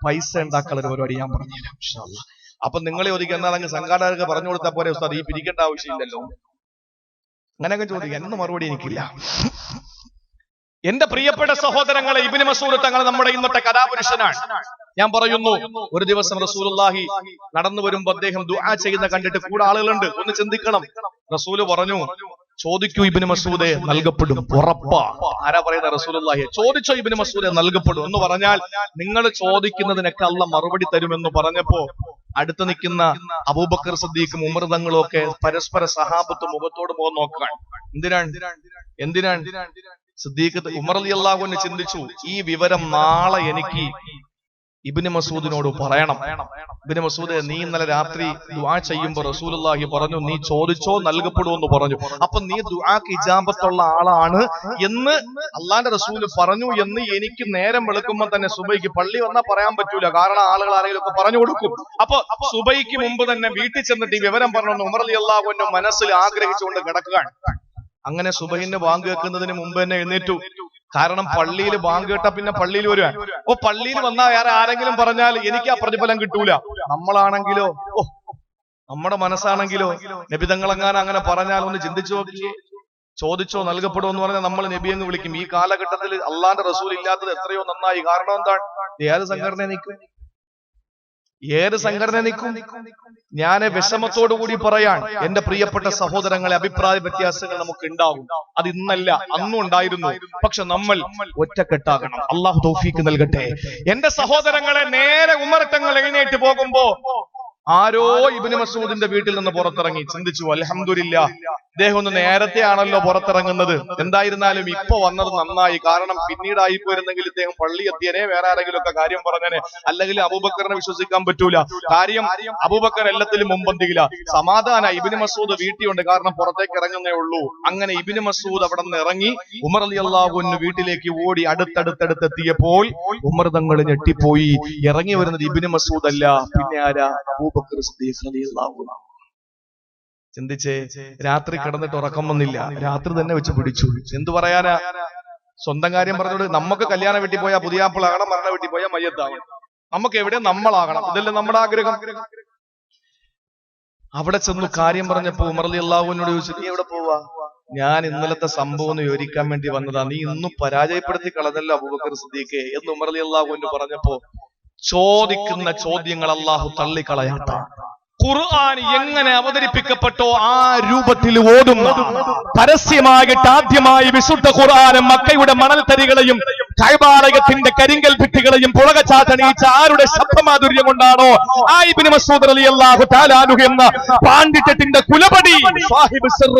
പൈസ ഉണ്ടാക്കാനുള്ള പരിപാടി ഞാൻ പറഞ്ഞുതരാം ഇൻഷാ അല്ലാഹ്. അപ്പൊ നിങ്ങളെ ഒതുക്കിയാൽ അങ്ങ് സംഘാടകർക്ക് പറഞ്ഞു കൊടുത്താൽ പോലെ ഉസ്താദ്, ഈ പിരിക്കേണ്ട ആവശ്യമില്ലല്ലോ, അങ്ങനെയൊക്കെ ചോദിക്കാൻ ഒന്നും മറുപടി എനിക്കില്ല. എന്റെ പ്രിയപ്പെട്ട സഹോദരങ്ങളെ, ഇബ്നു മസ്ഊദ് തങ്ങൾ നമ്മുടെ ഇന്നത്തെ കഥാപുരുഷനാണ്. ഞാൻ പറയുന്നു, ഒരു ദിവസം റസൂലുള്ളാഹി നടന്നു വരുമ്പോ അദ്ദേഹം ദുആ ചെയ്യുന്ന കണ്ടിട്ട് കൂടെ ആളുകളുണ്ട്. ഒന്ന് ചിന്തിക്കണം. റസൂല് പറഞ്ഞു, ചോദിക്കൂ ഇബ്നു മസ്ഊദേ, നൽകപ്പെടും, ഉറപ്പാ. ആരാ പറയുന്ന? റസൂലുള്ളാഹി. ചോദിച്ചോ ഇബ്നു മസ്ഊദേ, നൽകപ്പെടും എന്ന് പറഞ്ഞാൽ നിങ്ങൾ ചോദിക്കുന്നതിനൊക്കെ അല്ലാഹ് മറുപടി തരുമെന്ന് പറഞ്ഞപ്പോ അടുത്ത് നിൽക്കുന്ന അബൂബക്കർ സിദ്ദീഖും ഉമർ തങ്ങളും ഒക്കെ പരസ്പര സഹാബത്ത് മുഖത്തോട് മുഖം നോക്കാൻ. എന്തിനാണ് സിദ്ദീഖ് ഉമർ റളിയല്ലാഹു അൻഹു ചിന്തിച്ചു, ഈ വിവരം നാളെ എനിക്ക് ഇബ്നു മസ്ഊദിനോട് പറയണം. ഇബ്നു മസ്ഊദേ, നീ ഇന്നലെ രാത്രി ദുആ ചെയ്യുമ്പോ റസൂലുള്ളാഹി പറഞ്ഞു, നീ ചോദിച്ചോ നൽകപ്പെടുമെന്ന് പറഞ്ഞു. അപ്പൊ നീ ദുആക്ക് ഇജാബത്തുള്ള ആളാണ് എന്ന് അള്ളാന്റെ റസൂല് പറഞ്ഞു എന്ന് എനിക്ക് നേരം വെളുക്കുമ്പോ തന്നെ സുബൈക്ക് പള്ളി വന്നാൽ പറയാൻ പറ്റൂല, കാരണം ആളുകൾ ആരെങ്കിലും ഒക്കെ പറഞ്ഞു കൊടുക്കും. അപ്പൊ സുബൈക്ക് മുമ്പ് തന്നെ വീട്ടിൽ ചെന്നിട്ട് ഈ വിവരം പറഞ്ഞു ഉമർ റളിയല്ലാഹു അൻഹു മനസ്സിൽ ആഗ്രഹിച്ചുകൊണ്ട് കിടക്കുകയാണ്. അങ്ങനെ സുബഹിന്റെ ബാങ്ക് കേൾക്കുന്നതിന് മുമ്പ് തന്നെ എഴുന്നേറ്റു. കാരണം പള്ളിയിൽ ബാങ്ക് കേട്ടാ പിന്നെ പള്ളിയിൽ വരുവാൻ. ഓ, പള്ളിയിൽ വന്നാൽ വേറെ ആരെങ്കിലും പറഞ്ഞാൽ എനിക്ക് ആ പ്രതിഫലം കിട്ടൂല. നമ്മളാണെങ്കിലോ, നമ്മുടെ മനസ്സാണെങ്കിലോ, നബിതങ്ങളെങ്ങാനും അങ്ങനെ പറഞ്ഞാൽ ഒന്ന് ചിന്തിച്ചു നോക്കിയേ. ചോദിച്ചോ നൽകപ്പെടുമെന്ന് പറഞ്ഞാൽ നമ്മൾ നബിയെന്ന് വിളിക്കും. ഈ കാലഘട്ടത്തിൽ അള്ളാന്റെ റസൂൽ ഇല്ലാത്തത് എത്രയോ നന്നായി. കാരണം എന്താണ്? ഏത് സംഘടന നിൽക്കും? ഞാൻ വിഷമത്തോടു കൂടി പറയാൻ, എന്റെ പ്രിയപ്പെട്ട സഹോദരങ്ങളെ, അഭിപ്രായ വ്യത്യാസങ്ങൾ നമുക്ക് ഉണ്ടാവും. അത് ഇന്നല്ല, അന്നും ഉണ്ടായിരുന്നു. പക്ഷെ നമ്മൾ ഒറ്റക്കെട്ടാകണം. അള്ളാഹു തൗഫീക്ക് നൽകട്ടെ. എന്റെ സഹോദരങ്ങളെ, നേരെ ഉമർ തങ്ങൾ എഴുന്നേറ്റ് പോകുമ്പോ ആരോ ഇബ്നു മസ്ഊദിന്റെ വീട്ടിൽ നിന്ന് പുറത്തിറങ്ങി. ചിന്തിച്ചു, അൽഹംദുലില്ലാഹ്, ഇദ്ദേഹം ഒന്ന് നേരത്തെ ആണല്ലോ പുറത്തിറങ്ങുന്നത്. എന്തായിരുന്നാലും ഇപ്പൊ വന്നത് നന്നായി. കാരണം പിന്നീടായി പോയിരുന്നെങ്കിൽ ഇദ്ദേഹം പള്ളി എത്തിയനെ, വേറെ ആരെങ്കിലും ഒക്കെ കാര്യം പറഞ്ഞനെ. അല്ലെങ്കിൽ അബൂബക്കറിനെ വിശ്വസിക്കാൻ പറ്റൂല. കാര്യം അബൂബക്കർ എല്ലാത്തിലും മുമ്പന്തിയില്ല. സമാധാന ഇബ്നു മസ്ഊദ് വീട്ടിലുണ്ട്, കാരണം പുറത്തേക്ക് ഇറങ്ങുന്നേ ഉള്ളൂ. അങ്ങനെ ഇബ്നു മസ്ഊദ് അവിടെ നിന്ന് ഇറങ്ങി ഉമർ റളിയല്ലാഹു അൻഹു വീട്ടിലേക്ക് ഓടി. അടുത്തടുത്തെത്തിയപ്പോൾ ഉമർ തങ്ങൾ ഞെട്ടിപ്പോയി. ഇറങ്ങി വരുന്നത് ഇബ്നു മസ്ഊദ് അല്ല, പിന്നെ ആരാ? അബൂബക്കർ സിദ്ദീഖ് റളിയല്ലാഹു അൻഹു. ചിന്തിച്ചേ, രാത്രി കിടന്നിട്ട് ഉറക്കം വന്നില്ല, രാത്രി തന്നെ വെച്ച് പിടിച്ചു. എന്തു പറയാനാ? സ്വന്തം കാര്യം പറഞ്ഞോട്. നമുക്ക് കല്യാണം വീട്ടിൽ പോയാൽ പുതിയാപ്പിളാകണം, മരണ വീട്ടിൽ പോയാൽ മയ്യത്താകണം. നമുക്ക് എവിടെ നമ്മളാകണം, ഇതല്ലേ നമ്മുടെ ആഗ്രഹം. അവിടെ ചെന്നു കാര്യം പറഞ്ഞപ്പോ ഉമർ റളിയല്ലാഹു അൻഹു ചോദിച്ചു, നീ എവിടെ പോവാ? ഞാൻ ഇന്നലത്തെ സംഭവം ഒന്ന് വിവരിക്കാൻ വേണ്ടി വന്നതാ. നീ ഇന്നും പരാജയപ്പെടുത്തി കളഞ്ഞല്ലോ അബൂബക്കർ സിദ്ദീഖേ എന്ന് ഉമർ റളിയല്ലാഹു അൻഹു പറഞ്ഞപ്പോ ചോദിക്കുന്ന ചോദ്യങ്ങൾ അള്ളാഹു തള്ളിക്കളയാത്ത, ഖുർആൻ എങ്ങനെ അവതരിപ്പിക്കപ്പെട്ടോ ആ രൂപത്തിൽ ഓതുന്ന, പരസ്യമായിട്ട് ആദ്യമായി വിശുദ്ധ ഖുർആൻ മക്കയുടെ മണൽത്തരികളെയും കഅബാലയത്തിന്റെ കരിങ്കൽ ഭിത്തികളെയും പുളകച്ചാത്തണിയിച്ച ആരുടെ ശബ്ദമാധുര്യം കൊണ്ടാണോ ആ ഇബ്നു മസ്ഊദ് റളിയല്ലാഹു തആല അൻഹു എന്ന പാണ്ഡിത്യത്തിന്റെ കുലപടി സാഹിബ് സിർ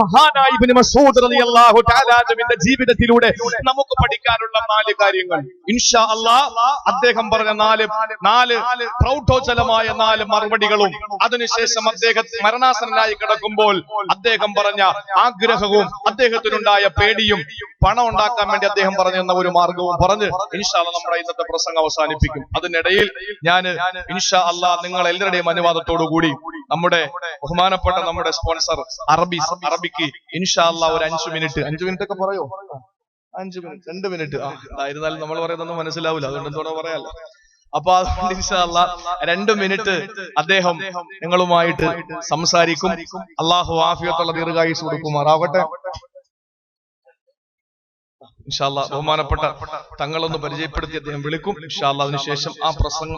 മഹാനായ ഇബ്നു മസ്ഊദ് റളിയല്ലാഹു തആല അൻഹുവിന്റെ ജീവിതത്തിലൂടെ നമുക്ക് പഠിക്കാനുള്ള 4 കാര്യങ്ങൾ ഇൻഷാ അല്ലാഹ് അദ്ദേഹം പറഞ്ഞ 4 പ്രൗഢോജ്വലമായ 4 മറുപടികളും അതിനുശേഷം അദ്ദേഹം മരണാസന്നനായി കിടക്കുമ്പോൾ അദ്ദേഹം പറഞ്ഞ ആഗ്രഹവും അദ്ദേഹത്തിനുണ്ടായ പേടിയും പണം ഉണ്ടാക്കാൻ വേണ്ടി അദ്ദേഹം പറഞ്ഞ ഒരു മാർഗവും പറഞ്ഞ് ഇൻഷാ അല്ലാഹ് നമ്മുടെ ഇന്നത്തെ പ്രസംഗം അവസാനിപ്പിക്കും. അതിനിടയിൽ ഞാൻ ഇൻഷാ അല്ലാഹ് നിങ്ങൾ എല്ലാവരുടെയും അനുവാദത്തോടു കൂടി നമ്മുടെ ബഹുമാനപ്പെട്ട നമ്മുടെ സ്പോൺസർ അറബിക്ക് ഇൻഷാ അല്ലാഹ് ഒരു 5 മിനിറ്റ് ഒക്കെ പറയോ? 5 മിനിറ്റ് 2 മിനിറ്റ് ആയിരുന്നാലും നമ്മൾ പറയുന്നൊന്നും മനസ്സിലാവില്ല, അതുകൊണ്ട് എന്തോടെ പറയാല്ലോ. അപ്പൊ അതുകൊണ്ട് ഇൻഷാ അല്ലാഹ് 2 മിനിറ്റ് അദ്ദേഹം നിങ്ങളുമായിട്ട് സംസാരിക്കും. അള്ളാഹു ആഫിയത്തുള്ള ദീർഘായുസ്സ് കൊടുക്കുമാറാവട്ടെ. ഇൻഷാ അല്ലാഹ് ബഹുമാനപ്പെട്ട തങ്ങളൊന്ന് പരിചയപ്പെടുത്തി അദ്ദേഹം വിളിക്കും. ഇൻഷാ അല്ലാഹ് അതിനുശേഷം ആ പ്രസംഗം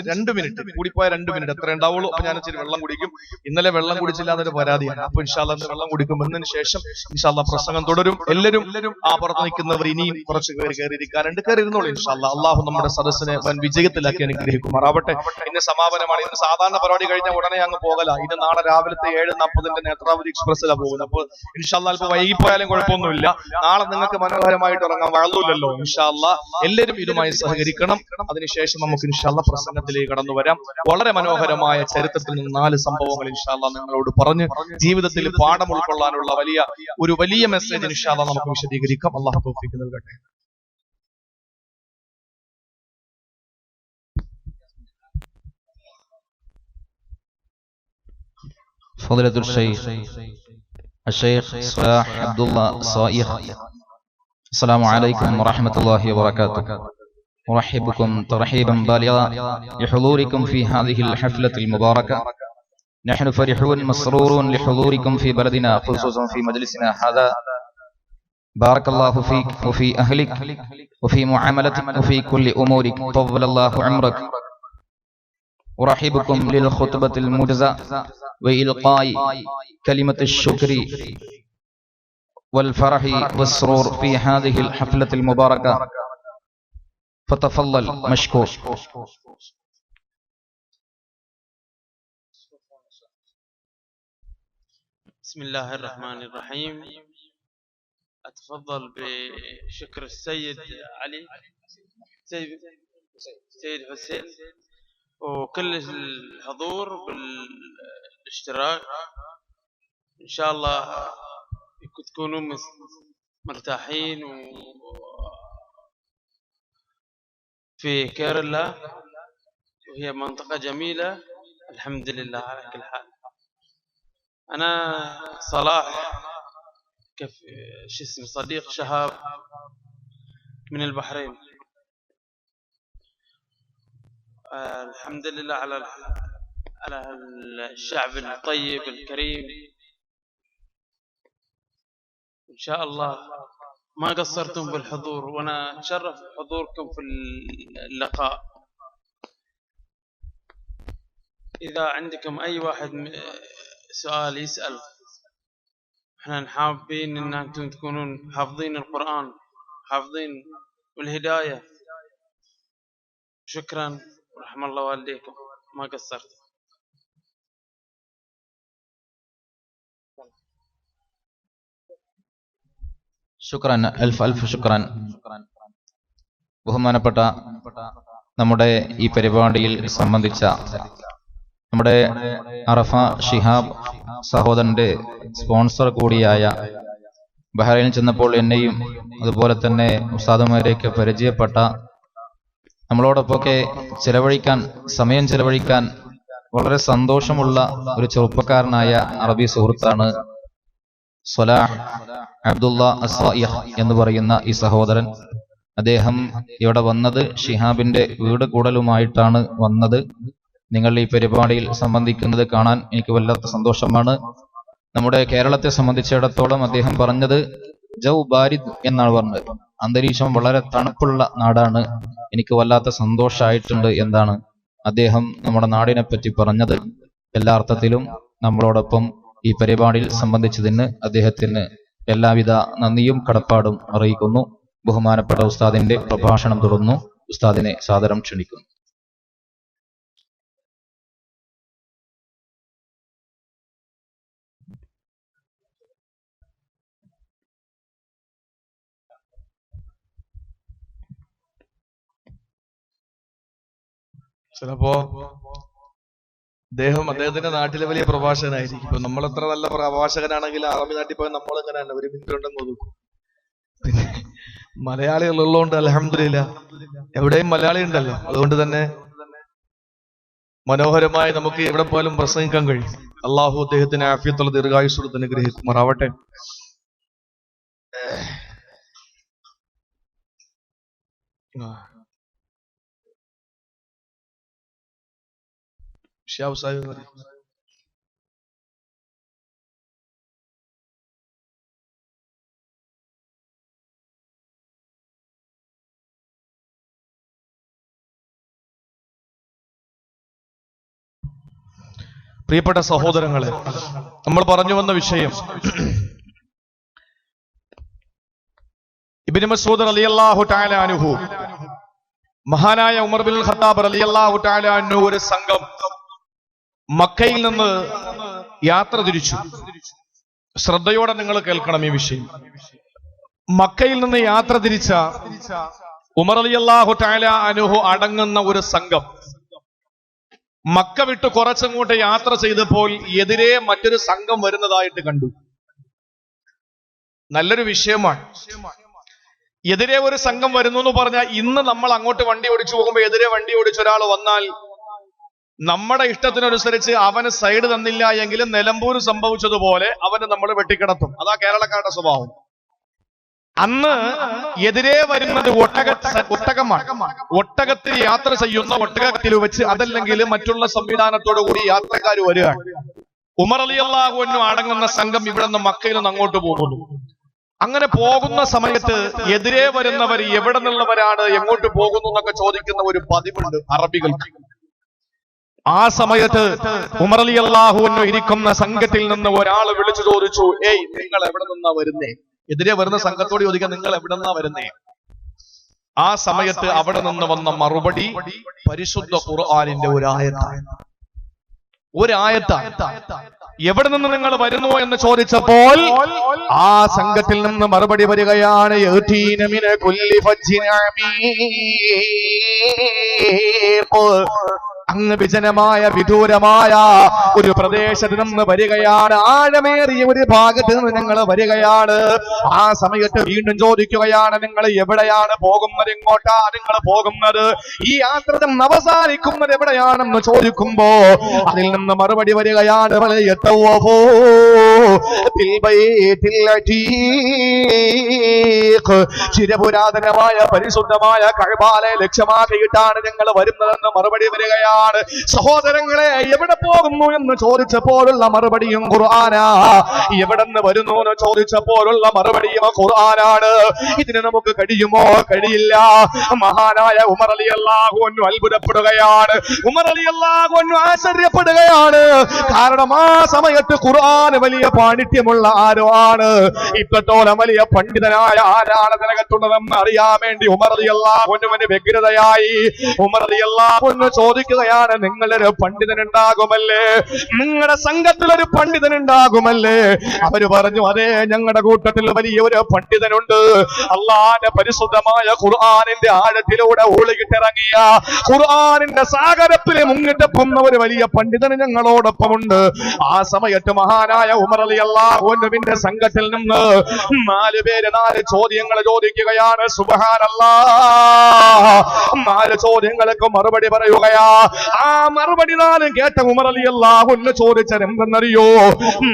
2 മിനിറ്റ് കൂടിപ്പോയ 2 മിനിറ്റ് എത്ര ഉണ്ടാവുള്ളൂ. അപ്പൊ ഞാൻ ഇച്ചിരി വെള്ളം കുടിക്കും. ഇന്നലെ വെള്ളം കുടിച്ചില്ല എന്നൊരു പരാതിയാണ്. അപ്പൊ ഇൻഷാ അല്ലാഹ് വെള്ളം കുടിക്കും. എന്നതിന് ശേഷം ഇൻഷാ അല്ലാഹ് പ്രസംഗം തുടരും. എല്ലാവരും ആ പുറത്ത് നിൽക്കുന്നവർ ഇനിയും കുറച്ച് കയറിയിരിക്കാറുണ്ട്, കയറിയിരുന്നോളൂ. ഇൻഷാ അല്ലാഹ് അള്ളാഹു നമ്മുടെ സദസ്സിനെ വൻ വിജയത്തിലാക്കി അനുഗ്രഹിക്കുമാറാവട്ടെ. ഇന്ന് സമാപനമാണ്. ഇന്ന് സാധാരണ പരിപാടി കഴിഞ്ഞാൽ ഉടനെ അങ്ങ് പോകല. ഇത് നാളെ രാവിലത്തെ 7:40 നേത്രാവതി എക്സ്പ്രസ്സിലാണ് പോകുന്നത്. അപ്പൊ ഇൻഷാ അല്ലാഹ് ഇപ്പൊ വൈകിപ്പോയാലും കുഴപ്പമൊന്നുമില്ല. നാളെ നിങ്ങൾക്ക് മനോഹരമായിട്ട് ഇറങ്ങാൻ വളർന്നില്ലല്ലോ. ഇൻഷാ അല്ലാഹ് എല്ലാവരും ഇതുമായി സഹകരിക്കണം. അതിനുശേഷം നമുക്ക് ഇൻഷാ അല്ലാഹ് പ്രസംഗത്തിലേക്ക് കടന്നു വരാം. വളരെ മനോഹരമായ ചരിത്രത്തിൽ നിന്ന് 4 സംഭവങ്ങൾ ഇൻഷാ അല്ലാഹ് നിങ്ങളോട് പറഞ്ഞ് ജീവിതത്തിൽ പാഠം ഉൾക്കൊള്ളാനുള്ള വലിയ മെസ്സേജ് ഇൻഷാ അല്ലാഹ് നമുക്ക് വിശദീകരിക്കാം. അല്ലാഹു തൗഫീഖ് നൽകട്ടെ. ഫളീലത്തുൽ ശൈഖ് സ്വലാഹ് അബ്ദുള്ള സായിഖ്. السلام عليكم ورحمة الله وبركاته. أرحبكم ترحيبا بالغا لحضوركم في هذه الحفلة المباركة. نحن فرحون مسرورون لحضوركم في بلدنا، خصوصا في مجلسنا هذا. بارك الله فيك وفي أهلك وفي معاملتك وفي كل أمورك، طول الله عمرك. أرحبكم للخطبة الموجزة وإلقاء كلمة الشكر والفرح والسرور في هذه الحفلة المباركة، فتفضل مشكور. بسم الله الرحمن الرحيم. أتفضل بشكر السيد علي سيد حسين وكل الحضور بالاشتراك. إن شاء الله تكونوا مرتاحين في كيرلا، وهي منطقة جميلة الحمد لله على كل حال. أنا صلاح صديق شهاب من البحرين. الحمد لله على الشعب الطيب الكريم. إن شاء الله ما قصرتم بالحضور، وأنا أتشرف بحضوركم في اللقاء. إذا عندكم أي واحد سؤال يسأل، احنا حابين ان انتم تكونون حافظين القرآن، حافظين والهداية. شكرا ورحم الله والديكم، ما قصرت. ശുക്രാൻ, അൽഫ് ശുക്രാൻ. ബഹുമാനപ്പെട്ട നമ്മുടെ ഈ പരിപാടിയിൽ സംബന്ധിച്ച നമ്മുടെ അറഫ ഷിഹാബ് സഹോദരന്റെ സ്പോൺസർ കൂടിയായ, ബഹ്റൈനിൽ ചെന്നപ്പോൾ എന്നെയും അതുപോലെ തന്നെ ഉസ്താദുമാരെയൊക്കെ പരിചയപ്പെട്ട, നമ്മളോടൊപ്പമൊക്കെ സമയം ചെലവഴിക്കാൻ വളരെ സന്തോഷമുള്ള ഒരു ചെറുപ്പക്കാരനായ അറബി സുഹൃത്താണ് സ്വലാഹ് അബ്ദുള്ള സായിഖ് എന്ന് പറയുന്ന ഈ സഹോദരൻ. അദ്ദേഹം ഇവിടെ വന്നത് ഷിഹാബിന്റെ വീട് കൂടലുമായിട്ടാണ് വന്നത്. നിങ്ങൾ ഈ പരിപാടിയിൽ സംബന്ധിക്കുന്നത് കാണാൻ എനിക്ക് വല്ലാത്ത സന്തോഷമാണ്. നമ്മുടെ കേരളത്തെ സംബന്ധിച്ചിടത്തോളം അദ്ദേഹം പറഞ്ഞത് ജൗ ബാരിദ് എന്നാണ് പറഞ്ഞത്. അന്തരീക്ഷം വളരെ തണുപ്പുള്ള നാടാണ്, എനിക്ക് വല്ലാത്ത സന്തോഷമായിട്ടുണ്ട് എന്നാണ് അദ്ദേഹം നമ്മുടെ നാടിനെ പറ്റി പറഞ്ഞത്. എല്ലാ അർത്ഥത്തിലും നമ്മളോടൊപ്പം ഈ പരിപാടിയിൽ സംബന്ധിച്ചതിന് അദ്ദേഹത്തിന് എല്ലാവിധ നന്ദിയും കടപ്പാടും അറിയിക്കുന്നു. ബഹുമാനപ്പെട്ട ഉസ്താദിന്റെ പ്രഭാഷണം തുടർന്നു. ഉസ്താദിനെ സാദരം ക്ഷണിക്കുന്നു. ചിലപ്പോ അദ്ദേഹത്തിന്റെ നാട്ടിലെ വലിയ പ്രഭാഷകനായിരിക്കും. ഇപ്പൊ നമ്മളെത്ര നല്ല പ്രഭാഷകനാണെങ്കിൽ അറബി നാട്ടിൽ പോയാൽ നമ്മൾ എങ്ങനെയാണ് ഒരു മിനിറ്റ് ഉണ്ടെന്ന് ഒതുക്കും. പിന്നെ മലയാളികൾ ഉള്ളതുകൊണ്ട് അൽഹംദുലില്ലാ എവിടെയും മലയാളി ഉണ്ടല്ലോ, അതുകൊണ്ട് തന്നെ മനോഹരമായി നമുക്ക് എവിടെ പോയാലും പ്രസംഗിക്കാൻ കഴിയും. അള്ളാഹു അദ്ദേഹത്തിന് ആഫിയത്തുള്ള ദീർഘായുസ്സുള്ള അനുഗ്രഹിക്കുമാറാവട്ടെ. പ്രിയപ്പെട്ട സഹോദരങ്ങളെ, നമ്മൾ പറഞ്ഞു വന്ന വിഷയം ഇബ്നു മസ്ഊദ് റളിയല്ലാഹു തആല അൻഹു, മഹാനായ ഉമർ ബിൻ ഖത്താബ് റളിയല്ലാഹു തആല അൻഹു ഒരു സംഘം മക്കയിൽ നിന്ന് യാത്ര തിരിച്ചു. ശ്രദ്ധയോടെ നിങ്ങൾ കേൾക്കണം ഈ വിഷയം. മക്കയിൽ നിന്ന് യാത്ര തിരിച്ച ഉമർ റളിയല്ലാഹു തആല അൻഹു അടങ്ങുന്ന ഒരു സംഘം മക്ക വിട്ട് കുറച്ചങ്ങോട്ട് യാത്ര ചെയ്തപ്പോൾ എതിരെ മറ്റൊരു സംഘം വരുന്നതായിട്ട് കണ്ടു. നല്ലൊരു വിഷയമാണ്. എതിരെ ഒരു സംഘം വരുന്നു എന്ന് പറഞ്ഞാൽ, ഇന്ന് നമ്മൾ അങ്ങോട്ട് വണ്ടി ഓടിച്ചു പോകുമ്പോൾ എതിരെ വണ്ടി ഓടിച്ച ഒരാൾ വന്നാൽ നമ്മുടെ ഇഷ്ടത്തിനനുസരിച്ച് അവന് സൈഡ് തന്നില്ല എങ്കിലും നിലമ്പൂർ സംഭവിച്ചതുപോലെ അവന് നമ്മൾ വെട്ടിക്കിടത്തും. അതാ കേരളക്കാരുടെ സ്വഭാവം. അന്ന് എതിരെ വരുന്നത് ഒട്ടകമാണ്. ഒട്ടകത്തിൽ യാത്ര ചെയ്യുന്ന ഒട്ടകത്തിൽ വെച്ച്, അതല്ലെങ്കിൽ മറ്റുള്ള സംവിധാനത്തോടു കൂടി യാത്രക്കാർ വരികയാണ്. ഉമർ റളിയല്ലാഹു അൻഹു അടങ്ങുന്ന സംഘം ഇവിടെ നിന്ന് മക്കയിൽ നിന്ന് അങ്ങോട്ട് പോകുന്നു. അങ്ങനെ പോകുന്ന സമയത്ത് എതിരെ വരുന്നവർ എവിടെ നിന്നുള്ളവരാണ്, എങ്ങോട്ട് പോകുന്നു എന്നൊക്കെ ചോദിക്കുന്ന ഒരു പതിവുണ്ട് അറബികൾക്ക്. ആ സമയത്ത് ഉമർ റളിയല്ലാഹു അൻഹു ഇരിക്കുന്ന സംഘത്തിൽ നിന്ന് ഒരാൾ വിളിച്ചു ചോദിച്ചു, ഏയ് നിങ്ങൾ എവിടെ നിന്നാ വരുന്നേ? എതിരെ വരുന്ന സംഘത്തോട് ചോദിക്കാൻ, നിങ്ങൾ എവിടെ നിന്നാ വരുന്നേ? ആ സമയത്ത് അവിടെ നിന്ന് വന്ന മറുപടി പരിശുദ്ധ ഖുർആനിന്റെ ഒരായത്താണ്. എവിടെ നിന്ന് നിങ്ങൾ വരുന്നു എന്ന് ചോദിച്ചപ്പോൾ ആ സംഘത്തിൽ നിന്ന് മറുപടി വരികയാണ്, അങ്ങ് വിജനമായ വിദൂരമായ ഒരു പ്രദേശത്ത് നിന്ന് വരികയാണ്, ആഴമേറിയ ഒരു ഭാഗത്ത് നിന്ന് ഞങ്ങൾ വരികയാണ്. ആ സമയത്ത് വീണ്ടും ചോദിക്കുകയാണ്, നിങ്ങൾ എവിടെയാണ് പോകുന്നത്? എങ്ങോട്ടാ നിങ്ങൾ പോകുന്നത്? ഈ യാത്ര അവസാനിക്കുന്നത് എവിടെയാണെന്ന് ചോദിക്കുമ്പോ അതിൽ നിന്ന് മറുപടി വരികയാണ്, ചിരപുരാതനമായ പരിശുദ്ധമായ കഅബയെ ലക്ഷ്യമാക്കിയിട്ടാണ് ഞങ്ങൾ വരുന്നതെന്ന് മറുപടി വരികയാണ്. സഹോദരങ്ങളെ, എവിടെ പോകുന്നു എന്ന് ചോദിച്ചപ്പോഴുള്ള മറുപടിയും ഖുർആനാ. എവിടെ നിന്ന് വരുന്നു എന്ന് ചോദിച്ചപ്പോഴുള്ള മറുപടിയും ഖുർആനാണ്. ഇതിന് നമുക്ക് കഴിയുമോ? കഴിയില്ല. മഹാനായ ഉമർ റളിയല്ലാഹു അൻഹു അത്ഭുതപ്പെടുകയാണ്. ഉമർ റളിയല്ലാഹു അൻഹു ആശ്ചര്യപ്പെടുകയാണ്. കാരണം ആ സമയത്ത് ഖുർആൻ വലിയ പാണ്ഡിത്യമുള്ള ആരോ ആണ്. ഇത്രത്തോളം വലിയ പണ്ഡിതനായ ആരാണ് ഇതിനകത്തുള്ളതെന്ന് അറിയാൻ വേണ്ടി ഉമർ റളിയല്ലാഹു അൻഹുവിന് വ്യഗ്രതയായി. ഉമർ റളിയല്ലാഹു അൻഹു ചോദിക്കുകയാണ്, നിങ്ങളൊരു പണ്ഡിതനുണ്ടാകുമല്ലേ? നിങ്ങളുടെ സംഘത്തിലൊരു പണ്ഡിതനുണ്ടാകുമല്ലേ? അവര് പറഞ്ഞു, അതെ, ഞങ്ങളുടെ കൂട്ടത്തിൽ വലിയ ഒരു പണ്ഡിതനുണ്ട്. അള്ളാന്റെ പരിശുദ്ധമായ ഖുർആനിന്റെ ആഴത്തിലൂടെ ഒഴുകിട്ടിറങ്ങിയ ഖുർആനിന്റെ സാഗരത്തിലെ മുങ്ങിട്ടപ്പുന്ന ഒരു വലിയ പണ്ഡിതന് ഞങ്ങളോടൊപ്പമുണ്ട്. ആ സമയത്ത് മഹാനായ ഉമർ റളിയല്ലാഹു അൻഹുവിന്റെ സംഘത്തിൽ നിന്ന് 4 പേര് 4 ചോദ്യങ്ങൾ ചോദിക്കുകയാണ്. സുബ്ഹാനല്ലാഹ്. 4 ചോദ്യങ്ങൾക്ക് മറുപടി പറയുകയാ. ആ മറുപടി നാലും കേട്ട ഉമർ റളിയല്ലാഹു അൻഹു ചോദിച്ചത് എന്തെന്നറിയോ?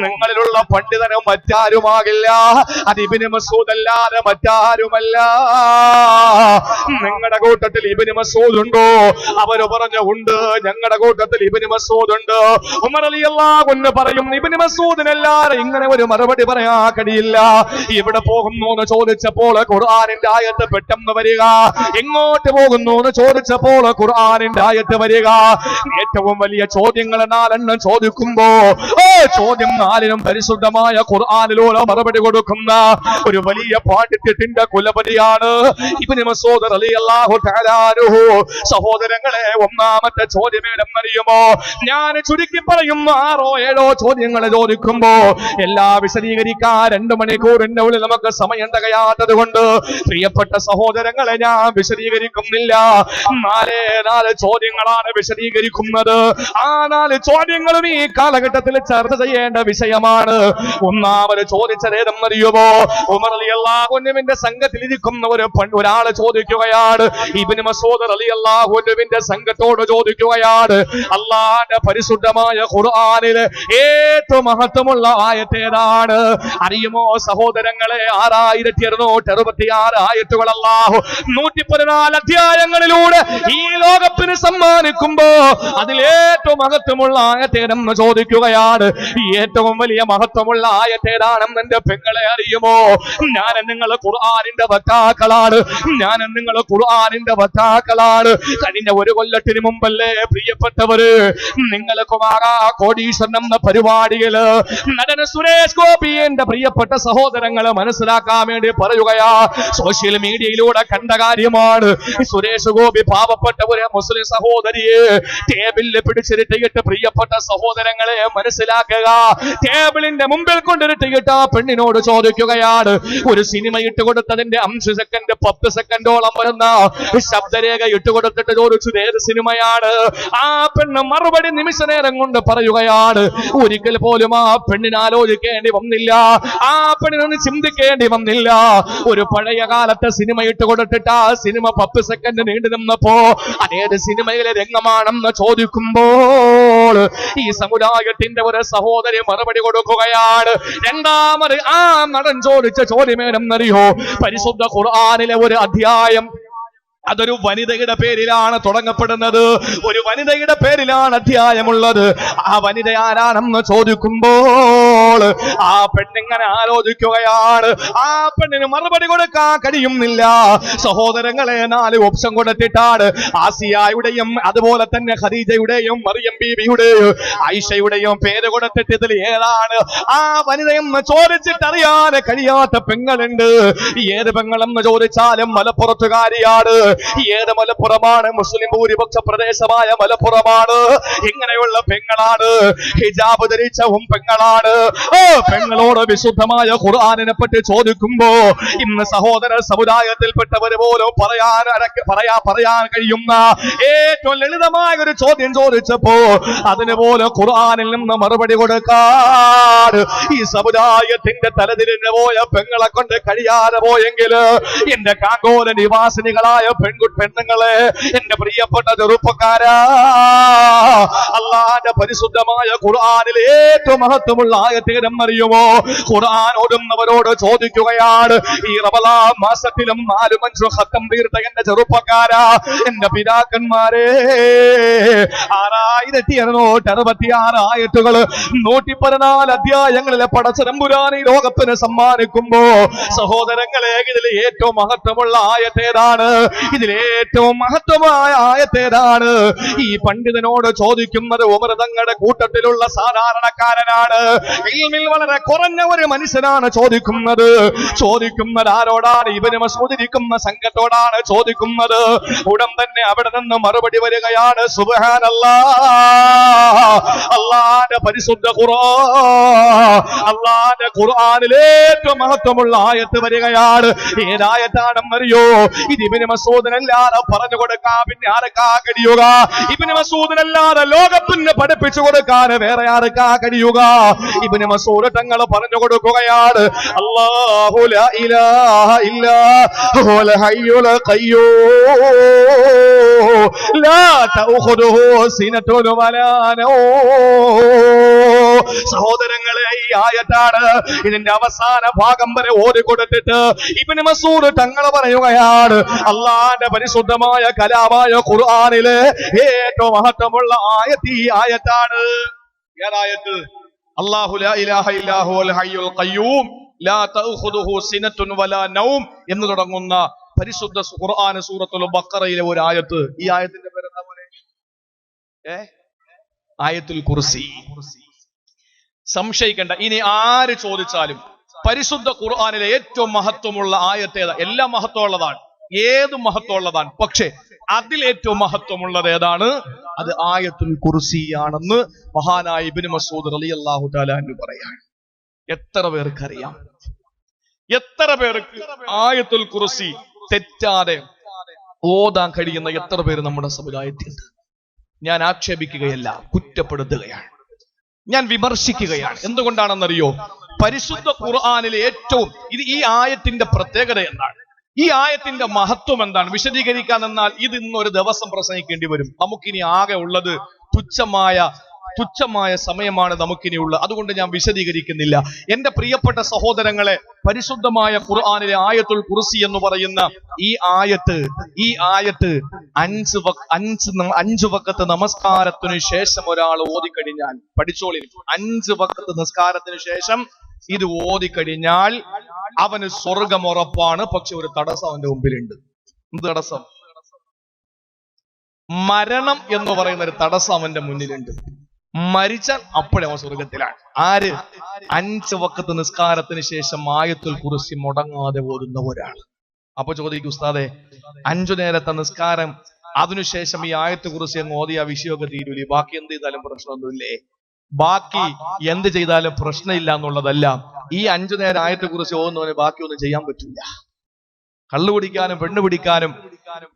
നിങ്ങളിലുള്ള പണ്ഡിതനും മറ്റാരുമാകില്ല, അത് ഇബ്നു മസ്ഊദ് അല്ലാതെ മറ്റാരുമല്ല. നിങ്ങളുടെ കൂട്ടത്തിൽ ഇബ്നു മസ്ഊദ് ഉണ്ടോ? അവര് പറഞ്ഞു ഉണ്ട്, ഞങ്ങളുടെ കൂട്ടത്തിൽ ഇബ്നു മസ്ഊദ് ഉണ്ട്. ഉമർ റളിയല്ലാഹു അൻഹു പറയും, ഇബ്നു മസ്ഊദിനല്ലാതെ ഇങ്ങനെ ഒരു മറുപടി പറയാൻ കഴിയില്ല. ഇവിടെ പോകുന്നു എന്ന് ചോദിച്ചപ്പോൾ ഖുർആനിന്റെ ആയത്ത് പെട്ടെന്ന് വരിക. എങ്ങോട്ട് പോകുന്നു എന്ന് ചോദിച്ചപ്പോൾ ഖുർആനിന്റെ ആയത്ത് വരിക. ഏറ്റവും വലിയ ചോദ്യങ്ങൾ 4 ചോദിക്കുമ്പോ ചോദ്യം 4 പരിശുദ്ധമായ ഖുർആനിലൂടെ മറുപടി കൊടുക്കുന്ന ഒരു വലിയ പാണ്ഡിത്യത്തിന്റെ കുലപതിയാണ് ഇബ്നു മസ്ഊദ് റളിയല്ലാഹു തആല അൻഹു. സഹോദരങ്ങളെ, ഒന്നാമത്തെ ചോദ്യം ഏതെന്നറിയുമോ? ഞാൻ ചുരുക്കി പറയും 6 7 ചോദ്യങ്ങൾ ചോദിക്കുമ്പോ എല്ലാം വിശദീകരിക്കാൻ 2 മണിക്കൂറിന്റെ ഉള്ളിൽ നമുക്ക് സമയം തികയാത്തത് കൊണ്ട് പ്രിയപ്പെട്ട സഹോദരങ്ങളെ ഞാൻ വിശദീകരിക്കുന്നില്ല. 4 ചോദ്യങ്ങളാണ് വിശദീകരിക്കുന്നത്. ആ 4 ചോദ്യങ്ങളും ഈ കാലഘട്ടത്തിൽ ചർച്ച ചെയ്യേണ്ട വിഷയമാണ്. ഒന്നാമത് ചോദിച്ചത് ഏതെന്നറിയുമോ? ഉമർ റളിയല്ലാഹു അൻഹുവിന്റെ സംഘത്തിൽ ഇരിക്കുന്ന ഒരാള് ചോദിക്കുകയാണ്, ഇബ്നു മസ്ഊദ് റളിയല്ലാഹു അൻഹുവിന്റെ സംഘത്തോട് ചോദിക്കുകയാണ്, അല്ലാഹുവിന്റെ പരിശുദ്ധമായ ഖുർആനിലെ ഏറ്റവും മഹത്വമുള്ള ആയത്ത് ഏതാണ്? അറിയുമോ സഹോദരങ്ങളെ? 6266 ആയത്തുകൾ അല്ലാഹു 114 അധ്യായങ്ങളിലൂടെ ഈ ലോകത്തിന് സമ്മാനിക്കുമ്പോ അതിലേറ്റവും മഹത്വമുള്ള ആയത്തേതെന്ന് ചോദിക്കുകയാണ്. ഏറ്റവും വലിയ മഹത്വമുള്ള ആയത്തേതാണെന്ന് എന്റെ പെങ്ങളെ അറിയുമോ? ഞാൻ നിങ്ങൾ ഖുർആനിന്റെ വക്താക്കളാണ്, കഴിഞ്ഞ 1 കൊല്ലത്തിന് മുമ്പല്ലേ പ്രിയപ്പെട്ടവര് നിങ്ങൾക്ക് കോടീശ്വരൻ എന്ന പരിപാടിയില് നടന സുരേഷ് ഗോപിന്റെ പ്രിയപ്പെട്ട സഹോദരങ്ങളെ മനസ്സിലാക്കാൻ വേണ്ടി പറയുകയാ. സോഷ്യൽ മീഡിയയിലൂടെ കണ്ട കാര്യമാണ്. സുരേഷ് ഗോപി പാവപ്പെട്ട ഒരു മുസ്ലിം സഹോദരിയെ ടേബിളിൽ പിടിച്ചിരുത്തിയിട്ട് പ്രിയപ്പെട്ട സഹോദരങ്ങളെ മനസ്സിലാക്കുക, ടേബിളിന്റെ മുമ്പിൽ കൊണ്ടിരുത്തിയിട്ട് ആ പെണ്ണിനോട് ചോദിക്കുകയാണ്, ഒരു സിനിമ ഇട്ടുകൊടുത്തതിന്റെ 5 സെക്കൻഡ് 10 സെക്കൻഡോളം വരുന്ന ശബ്ദരേഖ ഇട്ടുകൊടുത്തിട്ട് ചോദിച്ചു ഏത് സിനിമയാണ്? ആ പെണ്ണ് മറുപടി നിമിഷ നേരം കൊണ്ട് പറയുകയാണ്. ഒരിക്കൽ പോലും ആ പെണ്ണിന് ആലോചിക്കേണ്ടി വന്നില്ല, ആ പെണ്ണിനൊന്ന് ചിന്തിക്കേണ്ടി വന്നില്ല. ഒരു പഴയ കാലത്തെ സിനിമ ഇട്ടുകൊടുത്തിട്ട് ആ സിനിമ 10 സെക്കൻഡ് നീണ്ടു നിന്നപ്പോ അതേത് സിനിമയിലെ രംഗമാണെന്ന് ചോദിക്കുമ്പോൾ ഈ സമുദായത്തിന്റെ ഒരു സഹോദരി മറുപടി കൊടുക്കുകയാണ്. രണ്ടാമത് ആ നടൻ ചോദിച്ച ചോദ്യമേനെന്നറിയോ? പരിശുദ്ധ ഖുർആനിലെ ഒരു അധ്യായം, അതൊരു വനിതയുടെ പേരിലാണ് തുടങ്ങപ്പെടുന്നത്, ഒരു വനിതയുടെ പേരിലാണ് അധ്യായമുള്ളത്. ആ വനിത ആരാണെന്ന് ചോദിക്കുമ്പോൾ ആ പെണ്ണിങ്ങനെ ആലോചിക്കുകയാണ്. ആ പെണ്ണിന് മറുപടി കൊടുക്കാൻ കഴിയുന്നില്ല. സഹോദരങ്ങളെ, 4 ഓപ്ഷൻ കൊടുത്തിട്ടാണ് ആസിയായുടെയും അതുപോലെ തന്നെ ഖദീജയുടെയും മറിയം ബീവിയുടെയും ആയിഷയുടെയും പേര് കൊടുത്തിട്ട് ഇതിൽ ഏതാണ് ആ വനിതയെന്ന് ചോദിച്ചിട്ട് അറിയാൻ കഴിയാത്ത പെങ്ങളുണ്ട്. ഏത് പെങ്ങളെന്ന് ചോദിച്ചാലും മലപ്പുറത്തുകാരിയാണ്. ഏത് മലപ്പുറമാണ്? മുസ്ലിം ഭൂരിപക്ഷ പ്രദേശമായ മലപ്പുറമാണ്. ഇങ്ങനെയുള്ള പെങ്ങളാണ്, ഹിജാബ് ധരിച്ച പെങ്ങളാണ്. പെങ്ങളോട് വിശുദ്ധമായ ഖുർആനിനെ പറ്റി ചോദിക്കുമ്പോ ഇന്ന് സഹോദര സമുദായത്തിൽപ്പെട്ടവര് പോലും പറയാൻ കഴിയുന്ന ഏറ്റവും ലളിതമായ ഒരു ചോദ്യം ചോദിച്ചപ്പോ അതിന് പോലും ഖുർആനിൽ നിന്ന് മറുപടി കൊടുക്കാൻ ഈ സമുദായത്തിന്റെ തലതിരിഞ്ഞു പോയ പെങ്ങളെ കൊണ്ട് കഴിയാതെ പോയെങ്കിൽ എന്റെ കാങ്കോല നിവാസിനികളായ പെണ്ണുങ്ങളെ, എന്റെ പ്രിയപ്പെട്ട ചെറുപ്പക്കാരാ, അല്ലാഹുവിന്റെ പരിശുദ്ധമായ ഖുർആനിൽ ഏറ്റവും മഹത്വമുള്ള ആയത്തേരം അറിയുമോ? ഖുർആൻ ഓതുന്നവരോട് ചോദിക്കുകയാണ്, ഈ റമളാൻ മാസത്തിലും 4-5 ഖത്തം തീർത്ത എന്റെ ചെറുപ്പക്കാരാ, എന്റെ പിതാക്കന്മാരെ, 6266 ആയത്തുകൾ 114 അധ്യായങ്ങളിലെ പടച്ചതമ്പുരാൻ ഈ ലോകത്തിന് സമ്മാനിക്കുമ്പോ സഹോദരങ്ങളെ, ഇതിൽ ഏറ്റവും മഹത്വമുള്ള ആയത്തേതാണ്? ഇതിലേറ്റവും മഹത്വമായ ആയത്തേതാണ്? ഈ പണ്ഡിതനോട് ചോദിക്കുന്നത് ഉമർ തങ്ങളുടെ കൂട്ടത്തിലുള്ള സാധാരണക്കാരനാണ്, ഇൽമിൽ വളരെ കുറഞ്ഞ ഒരു മനുഷ്യനാണ് ചോദിക്കുന്നത്. ആരോടാണ്? ഇബ്നു മസ്ഊദ് ഇരിക്കുന്ന സംഘത്തോടാണ് ചോദിക്കുന്നത്. ഉടൻ തന്നെ അവിടെ നിന്ന് മറുപടി വരികയാണ്, സുബ്ഹാനല്ലാഹ്, അള്ളാന്റെ പരിശുദ്ധ ഖുർആൻ, അള്ളാന്റെ ഖുർആനിലെ ഏറ്റവും മഹത്വമുള്ള ആയത്ത് വരികയാണ്. ഏതായത്താണെന്നറിയോ? ഇത് ഇബ്നു മസ്ഊദിനല്ലാതെ പറഞ്ഞു കൊടുക്കാൻ പിന്നെ ആർക്കാ കഴിയുക? ഇബ്നു മസ്ഊദിനല്ലാതെ ലോകത്തിന് പഠിപ്പിച്ചു കൊടുക്കാൻ വേറെ ആർക്കാ കഴിയുക? ഇബ്നു മസ്ഊദ് തങ്ങൾ പറഞ്ഞു കൊടുക്കുകയാണ്, അല്ലാഹു ലാ ഇലാഹ ഇല്ലാ ഹുവൽ ഹയ്യുൽ ഖയ്യൂം ലാ തഅഖുദുഹു സിനത്തുൻ വലാ നൗം. സഹോദരങ്ങളെ, ഈ ആയത്താണ് ഇതിന്റെ അവസാന ഭാഗം വരെ ഓടിക്കൊടുത്തിട്ട് ഇബ്നു മസ്ഊദ് തങ്ങൾ പറയുകയാണ്, അള്ളാന്റെ പരിശുദ്ധമായ കലാമായ ഖുർആനിലെ ഏറ്റവും മഹത്വമുള്ള ആയത്ത് ഈ ആയത്താണ്. ഏതായത്ത്? അല്ലാഹു ലാ ഇലാഹ ഇല്ലാ ഹുവൽ ഹയ്യുൽ ഖയ്യൂം ലാ തഅഖുദുഹു സിനത്തുൻ വലാ നൗം എന്ന് തുടങ്ങുന്ന പരിശുദ്ധ ഖുർആൻ സൂറത്തുൽ ബഖറയിലെ ഒരു ആയത്ത്. ഈ ആയത്തിന്റെ പേര് എന്താ പോലെ? ആയത്തുൽ കുർസി. സംശയിക്കണ്ട, ഇനി ആര് ചോദിച്ചാലും പരിശുദ്ധ ഖുർആനിലെ ഏറ്റവും മഹത്വമുള്ള ആയത്ത് ഏതാ? എല്ലാം മഹത്വമുള്ളതാണ്, ഏത് മഹത്വമുള്ളതാണ്. പക്ഷേ അതിൽ ഏറ്റവും മഹത്വമുള്ളത് ഏതാണ്? അത് ആയത്തുൽ കുർസി ആണെന്ന് മഹാനായ ഇബ്നു മസ്ഊദ് റളിയല്ലാഹു തആല അൻഹു പറയാണ്. എത്ര പേർക്കറിയാം? എത്ര പേർക്ക് ആയത്തുൽ കുർസി തെറ്റാതെ ഓതാൻ കഴിയുന്ന എത്ര പേര് നമ്മുടെ സമുദായത്തിലുണ്ട്? ഞാൻ ആക്ഷേപിക്കുകയല്ല, കുറ്റപ്പെടുത്തുകയാണ്, ഞാൻ വിമർശിക്കുകയാണ്. എന്തുകൊണ്ടാണെന്നറിയോ? പരിശുദ്ധ ഖുർആനിലെ ഏറ്റവും ഈ ആയത്തിന്റെ പ്രത്യേകത എന്താണ്? ഈ ആയത്തിന്റെ മഹത്വം എന്താണ്? വിശദീകരിക്കാൻ എന്നാൽ ഇത് ഇന്നൊരു ദിവസം പ്രസംഗിക്കേണ്ടി വരും. നമുക്കിനി ആകെ ഉള്ളത് തുച്ഛമായ സമയമാണ് നമുക്കിനിയുള്ളത്. അതുകൊണ്ട് ഞാൻ വിശദീകരിക്കുന്നില്ല. എന്റെ പ്രിയപ്പെട്ട സഹോദരങ്ങളെ, പരിശുദ്ധമായ ഖുർആനിലെ ആയത്തുൽ കുർസി എന്ന് പറയുന്ന ഈ ആയത്ത് അഞ്ച് വഖത്ത് നമസ്കാരത്തിന് ശേഷം ഒരാൾ ഓതിക്കഴിഞ്ഞാൽ, പഠിച്ചോളി, 5 വഖത്ത് നിസ്കാരത്തിന് ശേഷം ഇത് ഓതിക്കഴിഞ്ഞാൽ അവന് സ്വർഗം ഉറപ്പാണ്. പക്ഷെ ഒരു തടസ്സം അവന്റെ മുമ്പിലുണ്ട്. എന്ത് തടസ്സം? മരണം എന്ന് പറയുന്ന ഒരു തടസ്സം അവന്റെ മുന്നിലുണ്ട്. മരിച്ചാൽ അപ്പോഴേ അവൻ സ്വർഗത്തിലാണ്. ആര്? 5 വഖത്ത് നിസ്കാരത്തിന് ശേഷം ആയത്തുൽ കുർസി മുടങ്ങാതെ ഓതുന്ന ഒരാൾ. അപ്പൊ ചോദിക്കും, ഉസ്താദെ 5 നേരത്തെ നിസ്കാരം അതിനുശേഷം ഈ ആയത്തുൽ കുർസി അങ്ങ് ഓതിയ വിഷയമൊക്കെ തീരൂലേ? ബാക്കി എന്ത് ചെയ്താലും പ്രശ്നമൊന്നുമില്ലേ? ബാക്കി എന്ത് ചെയ്താലും പ്രശ്നമില്ല എന്നുള്ളതല്ല. ഈ 5 നേരം ആയത്തുൽ കുർസി ഓതുന്നവന് ബാക്കി ഒന്നും ചെയ്യാൻ പറ്റില്ല. കള്ളു പിടിക്കാനും പെണ്ണു പിടിക്കാനും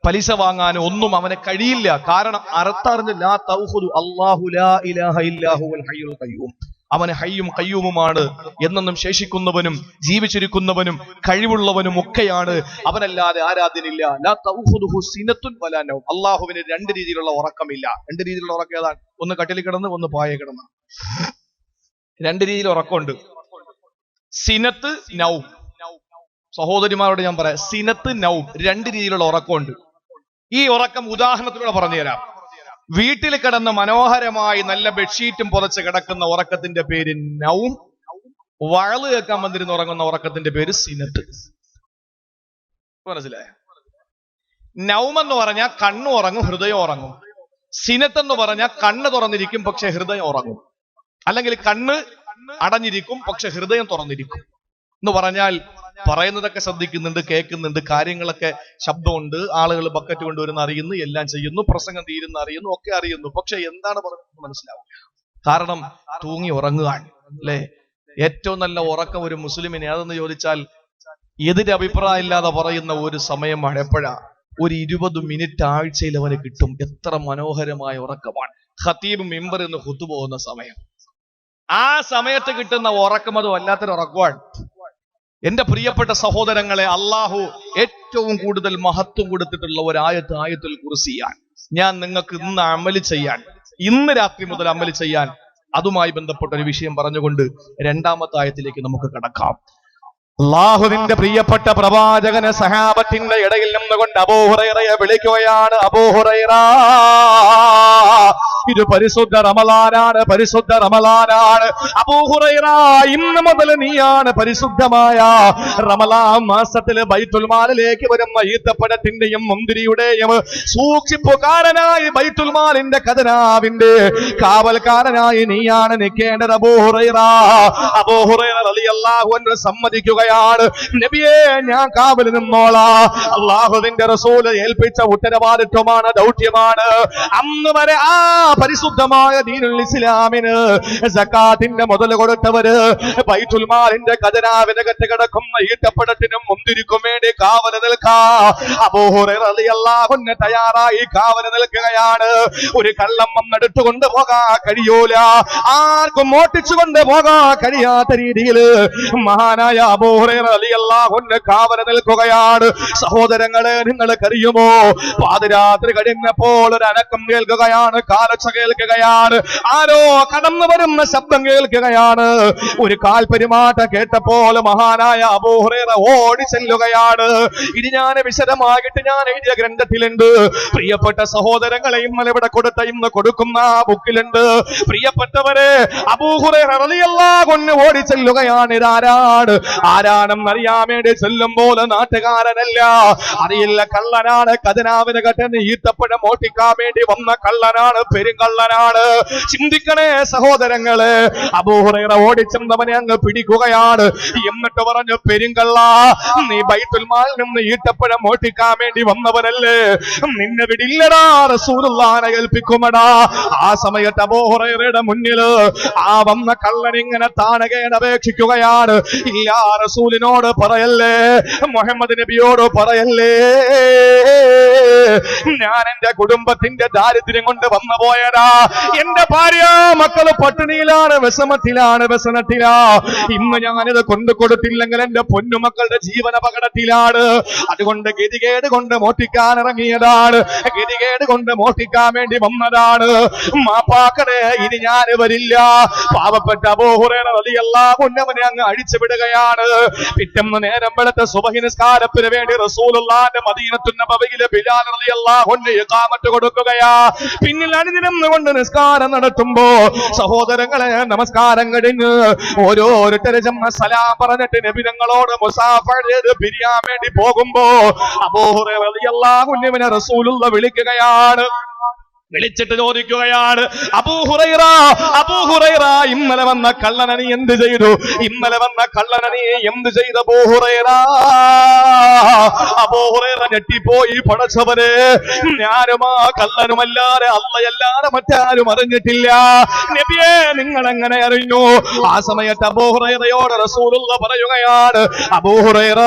പലിശ വാങ്ങാനും ഒന്നും അവനെ കഴിയില്ല. കാരണം അർത്ഥറിഞ്ഞ് ലാ തൗഖുദു അല്ലാഹു ലാ ഇലാഹ ഇല്ലാ ഹുവൽ ഹയ്യുൽ ഖയ്യൂം, അവന് ഹയ്യും ഖയ്യൂമുമാണ്, എന്നെന്നും ശേഷിക്കുന്നവനും ജീവിച്ചിരിക്കുന്നവനും കഴിവുള്ളവനും ഒക്കെയാണ്, അവനല്ലാതെ ആരാധ്യനില്ല. ലാ തൗഖുദുഹു സിനത്തുൻ വലാ നൗം. അല്ലാഹുവിന് 2 രീതിയിലുള്ള ഉറക്കമില്ല. 2 രീതിയിലുള്ള ഉറക്കം ഏതാണ്? ഒന്ന് കട്ടിലിൽ കിടന്ന്, ഒന്ന് പായയിൽ കിടന്ന്. 2 രീതിയിൽ ഉറക്കമുണ്ട്. സിനത്ത്, നൗം. സഹോദരിമാരോട് ഞാൻ പറയാം, സിനത്ത്, നൗം 2 രീതിയിലുള്ള ഉറക്കമുണ്ട്. ഈ ഉറക്കം ഉദാഹരണത്തിലൂടെ പറഞ്ഞുതരാം. വീട്ടിൽ കിടന്ന് മനോഹരമായി നല്ല ബെഡ്ഷീറ്റും പുതച്ച് കിടക്കുന്ന ഉറക്കത്തിന്റെ പേര് നൗം. വഴല് കേൾക്കാൻ വന്നിരുന്ന് ഉറങ്ങുന്ന ഉറക്കത്തിന്റെ പേര് സിനത്ത്. മനസ്സിലായ? നൗം എന്ന് പറഞ്ഞാൽ കണ്ണു ഉറങ്ങും, ഹൃദയം ഉറങ്ങും. സിനത്ത് എന്ന് പറഞ്ഞാൽ കണ്ണ് തുറന്നിരിക്കും, പക്ഷെ ഹൃദയം ഉറങ്ങും. അല്ലെങ്കിൽ കണ്ണ് അടഞ്ഞിരിക്കും, പക്ഷെ ഹൃദയം തുറന്നിരിക്കും എന്ന് പറഞ്ഞാൽ പറയുന്നതൊക്കെ ശ്രദ്ധിക്കുന്നുണ്ട്, കേൾക്കുന്നുണ്ട്, കാര്യങ്ങളൊക്കെ ശബ്ദമുണ്ട്, ആളുകൾ ബക്കറ്റ് കൊണ്ടുവരുന്ന അറിയുന്നു, എല്ലാം ചെയ്യുന്നു, പ്രസംഗം തീരുന്ന അറിയുന്നു, ഒക്കെ അറിയുന്നു. പക്ഷെ എന്താണ് പറയുന്നത് മനസ്സിലാവില്ല. കാരണം തൂങ്ങി ഉറങ്ങുകയാണ്. അല്ലെ? ഏറ്റവും നല്ല ഉറക്കം ഒരു മുസ്ലിമിനെ അതെന്ന് ചോദിച്ചാൽ എതിരെ അഭിപ്രായം ഇല്ലാതെ പറയുന്ന ഒരു സമയമാണ്. എപ്പോഴാ? ഒരു 20 മിനിറ്റ് ആഴ്ചയിൽ അവന് കിട്ടും. എത്ര മനോഹരമായ ഉറക്കമാണ്. ഖതീബ് മിമ്പറിൽ നിന്ന് ഖുതുബ പോകുന്ന സമയം, ആ സമയത്ത് കിട്ടുന്ന ഉറക്കം അത് വല്ലാത്തൊരു ഉറക്കമാണ്. എന്റെ പ്രിയപ്പെട്ട സഹോദരങ്ങളെ, അള്ളാഹു ഏറ്റവും കൂടുതൽ മഹത്വം കൊടുത്തിട്ടുള്ള ഒരു ആയത്തുൽ കുർസിയാണ്. ഞാൻ നിങ്ങൾക്ക് ഇന്ന് അമല് ചെയ്യാൻ, ഇന്ന് രാത്രി മുതൽ അമല് ചെയ്യാൻ, അതുമായി ബന്ധപ്പെട്ട ഒരു വിഷയം പറഞ്ഞുകൊണ്ട് 2ാമത്തെ ആയത്തിലേക്ക് നമുക്ക് കടക്കാം. അല്ലാഹുവിന്റെ പ്രിയപ്പെട്ട പ്രവാചകന് സഹാബത്തിന്റെ ഇടയിൽ നിന്നുകൊണ്ട് അബൂ ഹുറൈറയെ വിളിക്കുകയാണ്. അബൂ ഹുറൈറ, ഇത് പരിശുദ്ധ റമളാനാണ്, പരിശുദ്ധ റമളാനാണ്. അബൂ ഹുറൈറ, ഇന്ന് മുതൽ നീയാണ് പരിശുദ്ധമായ റമളാൻ മാസത്തില് ബൈത്തുൽ മാലിലേക്ക് വരുന്ന ഈത്തപ്പഴത്തിന്റെയും മുന്തിരിയുടെയും സൂക്ഷിപ്പുകാരനായി, ബൈത്തുൽ മാലിന്റെ ഖജനാവിന്റെ കാവൽക്കാരനായി നീയാണ് നിൽക്കേണ്ടത്. അബൂ ഹുറൈറ റളിയല്ലാഹു അൻഹു സമ്മതിക്കുക പറയുകയാണ്, നബിയേ ഞാൻ കാവൽ നിന്നോളാ. അള്ളാഹുവിന്റെ റസൂൽ ഏൽപ്പിച്ച ഉത്തരവാദിത്വമാണ്, ദൗത്യമാണ്. അന്ന് വരെ ആ പരിശുദ്ധമായ ദീനുൽ ഇസ്ലാമിന് സക്കാത്തിന്റെ മുതൽ കൊടുത്തവര് ബൈത്തുൽ മാലിന്റെ ഖജനാവിനകത്ത് കിടക്കുന്ന ഈട്ടപ്പഴത്തിനും മുന്തിരിക്കും വേണ്ടി കാവൽ നിൽക്കാ അബൂ ഹുറൈറ റളിയല്ലാഹു അൻഹു തയ്യാറായി കാവൽ നിൽക്കുകയാണ്. ഒരു കള്ളം വന്നെടുത്തു കൊണ്ടുപോകാൻ കഴിയൂല, ആർക്കും മോട്ടിച്ചു കൊണ്ട് പോകാൻ കഴിയാത്ത രീതിയിൽ മഹാനായ അബൂ ഹുറൈറ റളിയല്ലാഹു അൻഹു കാവൽ നിൽക്കുകയാണ്. സഹോദരങ്ങളെ, നിങ്ങൾക്കറിയുമോ, പാതിരാത്രി കഴിഞ്ഞപ്പോൾ ഒരു അനക്കം കേൾക്കുകയാണ്, കാലൊച്ച കേൾക്കുകയാണ്, ആരോ കടന്നു വരുന്ന ശബ്ദം കേൾക്കുകയാണ്. ഒരു കാൽപെരുമാറ്റം കേട്ടപ്പോൾ മഹാനായ അബൂ ഹുറൈറ ഓടി ചെല്ലുകയാണ്. ഇത് ഞാൻ വിശദമായിട്ട് ഞാൻ എഴുതിയ ഗ്രന്ഥത്തിലുണ്ട്. പ്രിയപ്പെട്ട സഹോദരങ്ങളെ, ഇന്നലെ ഇവിടെ കൊടുത്ത ഇന്ന് കൊടുക്കുന്ന ബുക്കിലുണ്ട്. പ്രിയപ്പെട്ടവരെ, അബൂ ഹുറൈറ റളിയല്ലാഹു അൻഹു ഓടി ചെല്ലുകയാണ്. ഇതാരാണ്, ആരാണെന്ന് അറിയാൻ വേണ്ടി ചെല്ലുമ്പോൾ നാട്ടുകാരനല്ല, അറിയില്ല, കള്ളനാണ്. ഖജനാവിന് കെട്ടുന്ന ഈത്തപ്പഴം മോട്ടിക്കാൻ വേണ്ടി വന്ന കള്ളനാണ്, പെരുങ്കള്ളനാണ്. ചിന്തിക്കണേ സഹോദരങ്ങളെ. അബൂ ഹുറൈറ ഓടിച്ചെന്നവനെ അങ്ങ് പിടിക്കുകയാണ്. എന്നിട്ട് പറഞ്ഞു, പെരുങ്കള്ള, നീ ബൈത്തുൽ മാലിൽ നിന്ന് ഈത്തപ്പഴം മോട്ടിക്കാൻ വേണ്ടി വന്നവനല്ലേ, നിന്നെ വിടില്ലടാ, റസൂലുള്ളാഹിനെ ഏൽപ്പിക്കുമടാ. ആ സമയത്ത് അബൂ ഹുറൈറയുടെ മുന്നിൽ ആ വന്ന കള്ളൻ ഇങ്ങനെ താണകേണ അപേക്ഷിക്കുകയാണ്, ഇല്ല, റസൂലിനോട് പറയല്ലേ, മുഹമ്മദ് നബിയോട് പറയല്ലേ, ഞാൻ എന്റെ കുടുംബത്തിന്റെ ദാരിദ്ര്യം കൊണ്ട് വന്നു പോയടാ. എന്റെ ഭാര്യ മക്കള് പട്ടിണിയിലാണ്, വിഷമത്തിലാണ്, വ്യസനത്തിലാ. ഇന്ന് ഞാനിത് കൊണ്ടു കൊടുത്തില്ലെങ്കിൽ എന്റെ പൊന്നുമക്കളുടെ ജീവന അപകടത്തിലാണ്. അതുകൊണ്ട് ഗതികേട് കൊണ്ട് മോഷ്ടിക്കാൻ ഇറങ്ങിയതാണ്, ഗതികേട് കൊണ്ട് മോഷ്ടിക്കാൻ വേണ്ടി വന്നതാണ്. മാപ്പാക്കണേ, ഇനി ഞാൻ വരില്ല. പാവപ്പെട്ട അബൂ ഹുറൈറ റളിയല്ലാഹു അൻഹു അവനെ അങ്ങ് അഴിച്ചു വിടുകയാണ്. പിറ്റേന്ന് നേരം വെളുത്ത സുബഹി നിസ്കാരത്തിന് വേണ്ടി റസൂലുള്ളാഹിന്റെ മദീനത്തുൻ നബവിയിലെ ബിലാൽ റളിയല്ലാഹു അൻഹു ഇഖാമത്ത് കൊടുക്കുകയാ. പിന്നിൽ അണിനിരന്നുകൊണ്ട് നിസ്കാരം നടത്തുമ്പോ സഹോദരങ്ങളെ, നമസ്കാരം കഴിഞ്ഞ് ഓരോരുത്തരെ സലാം പറഞ്ഞിട്ട് നബി തങ്ങളോട് മുസാഫഹ ചെയ്ത് പിരിയാൻ വേണ്ടി പോകുമ്പോ അബൂ ഹുറൈറ റളിയല്ലാഹു അൻഹുവിനെ റസൂലുള്ളാഹി വിളിക്കുകയാണ്. വിളിച്ചിട്ട് ചോദിക്കുകയാണ്, അബൂ ഹുറൈറ, അബൂ ഹുറൈറ, ഇന്നലെ വന്ന കള്ളനെ നീ എന്ത് ചെയ്തു? ഇന്നലെ വന്ന കള്ളനെ നീ എന്ത് ചെയ്ത അബൂ ഹുറൈറ? അബൂ ഹുറൈറ ഞെട്ടിപ്പോയി. പടച്ചവനെ, ഞാനും ആ കള്ളനുമല്ലാതെ അള്ളയല്ലാതെ മറ്റാരും അറിഞ്ഞിട്ടില്ല. നബിയേ, നിങ്ങൾ എങ്ങനെ അറിഞ്ഞു? ആ സമയത്ത് അബൂ ഹുറൈറയോട് റസൂലുള്ളാഹി പറയുകയാണ്, അബൂ ഹുറൈറ,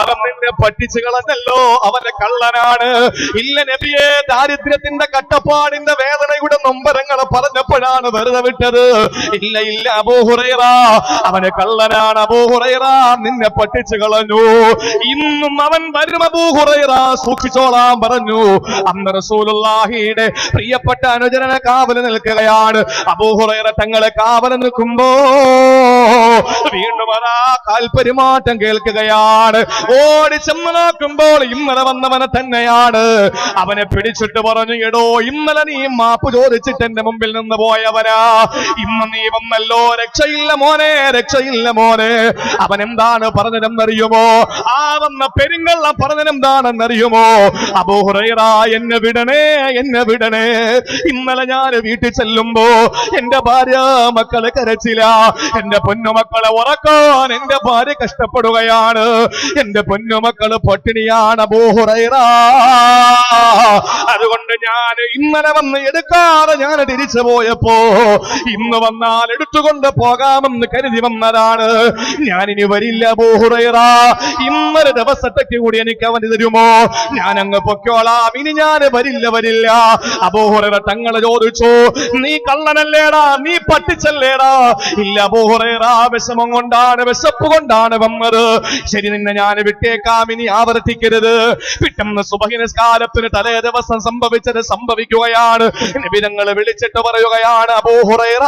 അവൻ നിന്നെ പറ്റിച്ചു കളഞ്ഞല്ലോ, അവന്റെ കള്ളനാണ്. ഇല്ല നബിയേ, ദാരിദ്ര്യത്തിന്റെ കട്ടപ്പാടിന്റെ വേദനയുടെ നൊമ്പരങ്ങൾ പറഞ്ഞപ്പോഴാണ് വെറുതെ വിട്ടത്. ഇല്ല ഇല്ല അബൂ ഹുറൈറ, അവന് കള്ളനാണ്. അബൂ ഹുറൈറ, നിന്നെ പറ്റിച്ചു കളഞ്ഞു. ഇന്നും അവൻ വരും അബൂ ഹുറൈറ, സൂക്ഷിച്ചോളാൻ പറഞ്ഞു. അന്ന് റസൂലുള്ളാഹിയുടെ പ്രിയപ്പെട്ട അനുചരനെ കാവൽ നിൽക്കുകയാണ്. അബൂ ഹുറൈറ തങ്ങളെ കാവൽ നിൽക്കുമ്പോ വീണ്ടും ആ കാൽപെരുമാറ്റം കേൾക്കുകയാണ്. ഓടി ചെന്ന് നോക്കുമ്പോൾ ഇന്നലെ വന്നവനെ തന്നെയാണ്. അവനെ പിടിച്ചിട്ട് പറഞ്ഞു, എടോ, ഇന്നലെ നീ മാപ്പ് ചോദിച്ചിട്ട് എന്റെ മുമ്പിൽ നിന്ന് പോയവനാ, ഇന്ന് നീ വന്നല്ലോ, രക്ഷയില്ല മോനെ, രക്ഷയില്ല മോനെ. അവൻ എന്താണ് പറഞ്ഞതെന്നറിയുമോ? ആ വന്ന പെരുങ്കള്ള പറഞ്ഞതെന്താണെന്നറിയുമോ? അബൂ ഹുറൈറ, എന്നെ വിടണേ, എന്നെ വിടണേ. ഇന്നലെ ഞാൻ വീട്ടിൽ ചെല്ലുമ്പോ എന്റെ ഭാര്യ മക്കളെ കരച്ചില്ല, എന്റെ പൊന്നുമക്കളെ ഉറക്കാൻ എന്റെ ഭാര്യ കഷ്ടപ്പെടുകയാണ്, എന്റെ പൊന്നുമക്കള് പട്ടിണിയാണ് അബൂ ഹുറൈറ. അതുകൊണ്ട് ഞാൻ ഇന്നലെ വന്ന് എടുക്കാതെ ഞാൻ തിരിച്ചു പോയപ്പോ ഇന്ന് വന്നാൽ എടുത്തുകൊണ്ട് പോകാമെന്ന് കരുതി വന്നതാണ്. ഞാനിനി വരില്ല അബൂ ഹുറൈറ, ഇന്നൊരു ദിവസത്തേക്ക് കൂടി എനിക്ക് അവന് തരുമോ? ഞാൻ അങ്ങ് പൊക്കോളാം, ഇനി ഞാൻ വരില്ല. അബൂ ഹുറൈറ തങ്ങളെ ചോദിച്ചു, നീ കള്ളനല്ലേടാ, നീ പറ്റിച്ചല്ലേടാ? ഇല്ല അബൂ ഹുറൈറ, വിഷമം കൊണ്ടാണ്, വിശപ്പ് കൊണ്ടാണ് വന്നത്. ശരി, നിന്നെ ഞാൻ വിട്ടേക്കാം, ഇനി ആവർത്തിക്കരുത്. പിറ്റേന്ന് സുബഹി നിസ്കാരത്തിന് തലേ ദിവസം സംഭവിച്ചത് സംഭവിക്കുകയാണ്. നബി തങ്ങൾ വിളിച്ചിട്ട് പറയുകയാണ്, അബൂ ഹുറൈറ,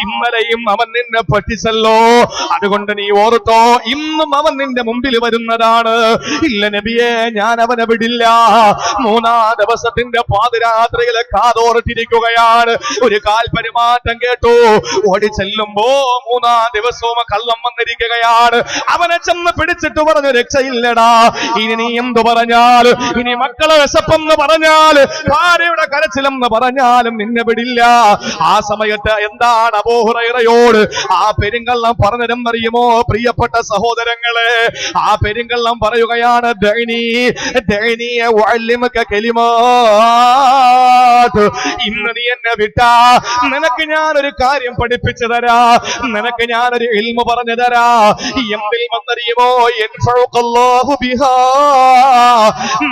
ഇന്നലെയും അവൻ നിന്നെ പറ്റിച്ചല്ലോ, അതുകൊണ്ട് നീ ഓർത്തോ, ഇന്നും അവൻ നിന്റെ മുമ്പിൽ വരുന്നതാണ്. ഇല്ല നബിയെ, ഞാൻ അവനെ വിടില്ല. മൂന്നാം ദിവസത്തിന്റെ പാതിരാത്രിയിലെ കാതോർത്തിരിക്കുകയാണ്. ഒരു കാൽപെരുമാറ്റം കേട്ടു. ഓടി ചെല്ലുമ്പോ മൂന്നാം ദിവസവും കള്ളം വന്നിരിക്കുകയാണ്. അവനെ ചെന്ന് പിടിച്ചിട്ട് പറഞ്ഞു, രക്ഷയില്ലടാ, ഇനി നീ എന്തു പറഞ്ഞാൽ, ഇനി മക്കളെ വിശപ്പെന്ന് പറഞ്ഞാൽ, ഭാര്യയുടെ കരച്ചിലെന്ന് പറഞ്ഞാലും നിന്നെ വിടില്ല. ആ സമയത്ത് എന്താണ് അബൂ ഹുറൈറയോട് ആ പെരുങ്കള്ളം പറഞ്ഞതെന്നറിയുമോ പ്രിയപ്പെട്ട സഹോദരങ്ങളെ? ആ പെരുങ്കള്ളം പറയുകയാണ്, ദഅനി ഉഅല്ലിമുക കലിമാത്ത്. ഇന്ന് നീ എന്നെ വിട്ടാ നിനക്ക് ഞാനൊരു കാര്യം പഠിപ്പിച്ചു തരാ, നിനക്ക് ഞാനൊരു ഇൽമു പറഞ്ഞു തരാ. എന്തിൽ വന്നറിയുമോ? യൻഫഉകല്ലാഹു ബിഹാ.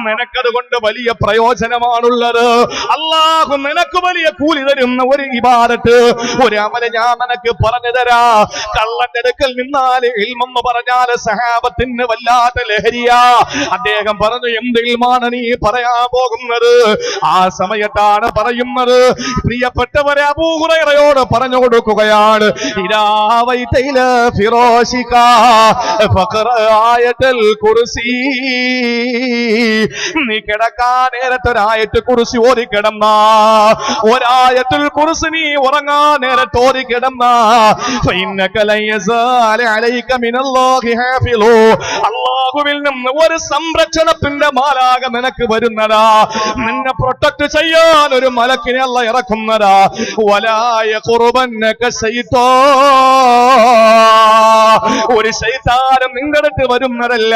നിനക്കതുകൊണ്ട് വലിയ പ്രയോജനമാണുള്ളത്. അല്ലാഹു നിനക്ക് വലിയ കൂലി തരുന്ന ഒരു ഇബാദത്ത്, ഒരു അമല് ഞാൻ നിനക്ക് പറഞ്ഞു തരാ. കള്ളന്റെ അടുക്കൽ നിന്നാൽ ഇൽമെന്ന് പറഞ്ഞാൽ സഹാബത്തിന് വല്ലാത്ത ലഹരിയാ. അദ്ദേഹം പറഞ്ഞു, എന്ത് ഇൽമാണ് നീ പറയാൻ പോകുന്നത്? ആ സമയത്താണ് പറയുന്നത്, പ്രിയപ്പെട്ടവരെ അബൂ ഹുറൈറയോട് പറഞ്ഞു കൊടുക്കുകയാണ്, ഇദാ വൈതൈല ഫിറാശിക ഫഖറ ആയത്തുൽ കുർസി. നീ കിടക്കാൻ നേരത്തെ ഒരായത്തുൽ കുർസി ഓതി കിടന്ന, ഒരായത്തുൽ കുർസി നീ ഉറങ്ങാൻ നേരത്തെ ഓതി കിടന്ന, ഫഇന്നക ലയസാല അലൈക മിനല്ലാഹി ഹാഫിളു. അല്ലാഹുവിൽ നിന്ന് ഒരു സംരക്ഷണത്തിന്റെ മാലാഖ നിനക്ക് വരുന്നതാ, നിന്നെ പ്രൊട്ടക്ട് ചെയ്യാൻ ഒരു മലക്കിനെ അല്ലാഹ് ഇറക്കുന്നതാ. വലാ യഖുറുബന്നക ശൈത്താൻ. ഒരു ശൈത്താനും നിന്റെ അടുത്ത് വരുന്നതല്ല.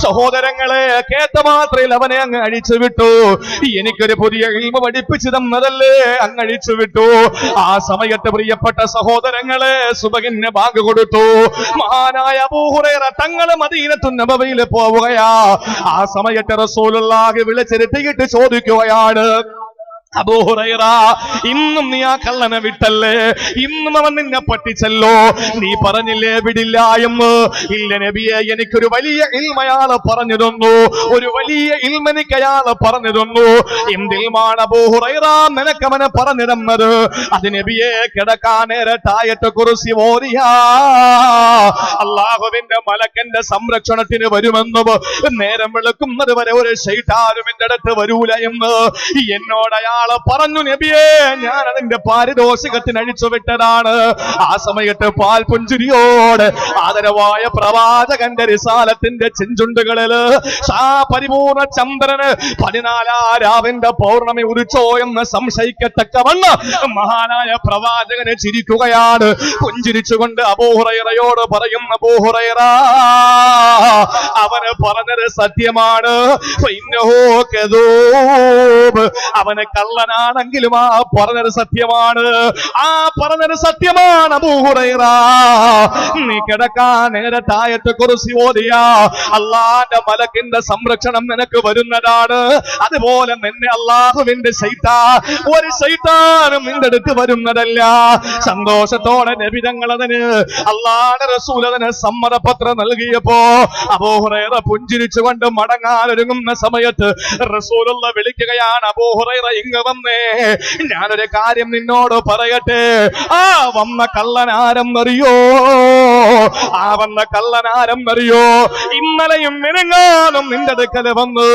സഹോദരങ്ങളെ, കേട്ട മാത്രയിൽ അവനെ അങ്ങ് അഴിച്ചു വിട്ടു. എനിക്കൊരു പുതിയ ഇൽമു പഠിപ്പിച്ചു തന്നതല്ലേ, അങ്ങ് അഴിച്ചു വിട്ടു. ആ സമയത്ത് പ്രിയപ്പെട്ട സഹോദരങ്ങളെ, സുബഹിന് ബാങ്ക് കൊടുത്തു. മഹാനായ അബൂ ഹുറൈറ തങ്ങള് മദീനത്തുൻ നബവിയിൽ പോവുകയാ. ആ സമയത്ത് റസൂലുള്ളാഹി വിളിച്ചിരുത്തിയിട്ട് ചോദിക്കുകയാണ്, അബൂ ഹുറൈറ, ഇന്നും നീ ആ കള്ളനെ വിട്ടല്ലേ? ഇന്നും അവൻ നിന്നെ പറ്റിച്ചല്ലോ. നീ പറഞ്ഞില്ലേ വിടില്ല എന്ന്? ഇല്ല നബിയെ, എനിക്കൊരു വലിയ ഇൽമയാള് പറഞ്ഞു തന്നു, ഒരു വലിയ ഇൽമനിക്ക് അയാള് പറഞ്ഞു തന്നു. എന്തിൽമാണ് അബൂ ഹുറൈറ നിനക്കവനെ പറഞ്ഞു തന്നത്? അത് നബിയെ, കിടക്കാൻ നേരത്തായത്തെ കുറിച്ച് ഓരിയാ അല്ലാഹുവിന്റെ മലക്കന്റെ സംരക്ഷണത്തിന് വരുമെന്നും നേരം വെളുക്കുന്നത് വരെ ഒരു ശൈത്താനും എന്റെ അടുത്ത് വരൂല എന്ന് എന്നോട് അയാൾ പറഞ്ഞു. നബിയെ, ഞാൻ അതിന്റെ പാരിതോഷികത്തിന് അഴിച്ചു വിട്ടതാണ്. ആ സമയത്ത് പാൽ പുഞ്ചിരിയോട് ആദരവായ പ്രവാചകന്റെ റിസാലത്തിന്റെ ചെഞ്ചുണ്ടുകളിൽ പരിപൂർണ ചന്ദ്രന് 14 രാവിന്റെ പൗർണമി ഉദിച്ചോ എന്ന് സംശയിക്കത്തക്കവണ്ണം മഹാനായ പ്രവാചകനെ ചിരിക്കുകയാണ്. പുഞ്ചിരിച്ചുകൊണ്ട് അബൂ ഹുറൈറയോട് പറയും, അബൂ ഹുറൈറ, അവന് പറഞ്ഞത് സത്യമാണ്. അവന് കള്ളനാണെങ്കിലും ആ പറഞ്ഞത് സത്യമാണ്. ആ പറഞ്ഞത് സത്യമാണ് അബൂ ഹുറൈറ. നീ കിടക്കാൻ നേരത്തായത്തെ കുറിച്ച് ഓതിയ അള്ളാന്റെ മലക്കിന്റെ സംരക്ഷണം നിനക്ക് വരുന്നതാണ്. അതുപോലെ നിന്നെ അള്ളാഹുവിന്റെ ശൈത്താൻ, ഒരു ശൈത്താനും നിന്റെ അടുത്ത് വരുന്നതല്ല. സന്തോഷത്തോടെ നബി തങ്ങൾ അതിന്, അള്ളാന്റെ റസൂൽ അതിന് സമ്മതപത്രം നൽകിയപ്പോ അബൂ ഹുറൈറ പുഞ്ചിരിച്ചുകൊണ്ട് മടങ്ങാൻ ഒരുങ്ങുന്ന സമയത്ത് റസൂലുള്ള വിളിക്കുകയാണ്, അബൂ ഹുറൈറ ഇങ്ങ് വന്നേ, ഞാനൊരു കാര്യം നിന്നോട് പറയട്ടെ. ആ വന്ന കള്ളനാരെന്നറിയോ? ആ വന്ന കള്ളനാരെന്നറിയോ? ഇന്നലെയും മിനിങ്ങാനും നിന്റെ അടുക്കൽ വന്ന്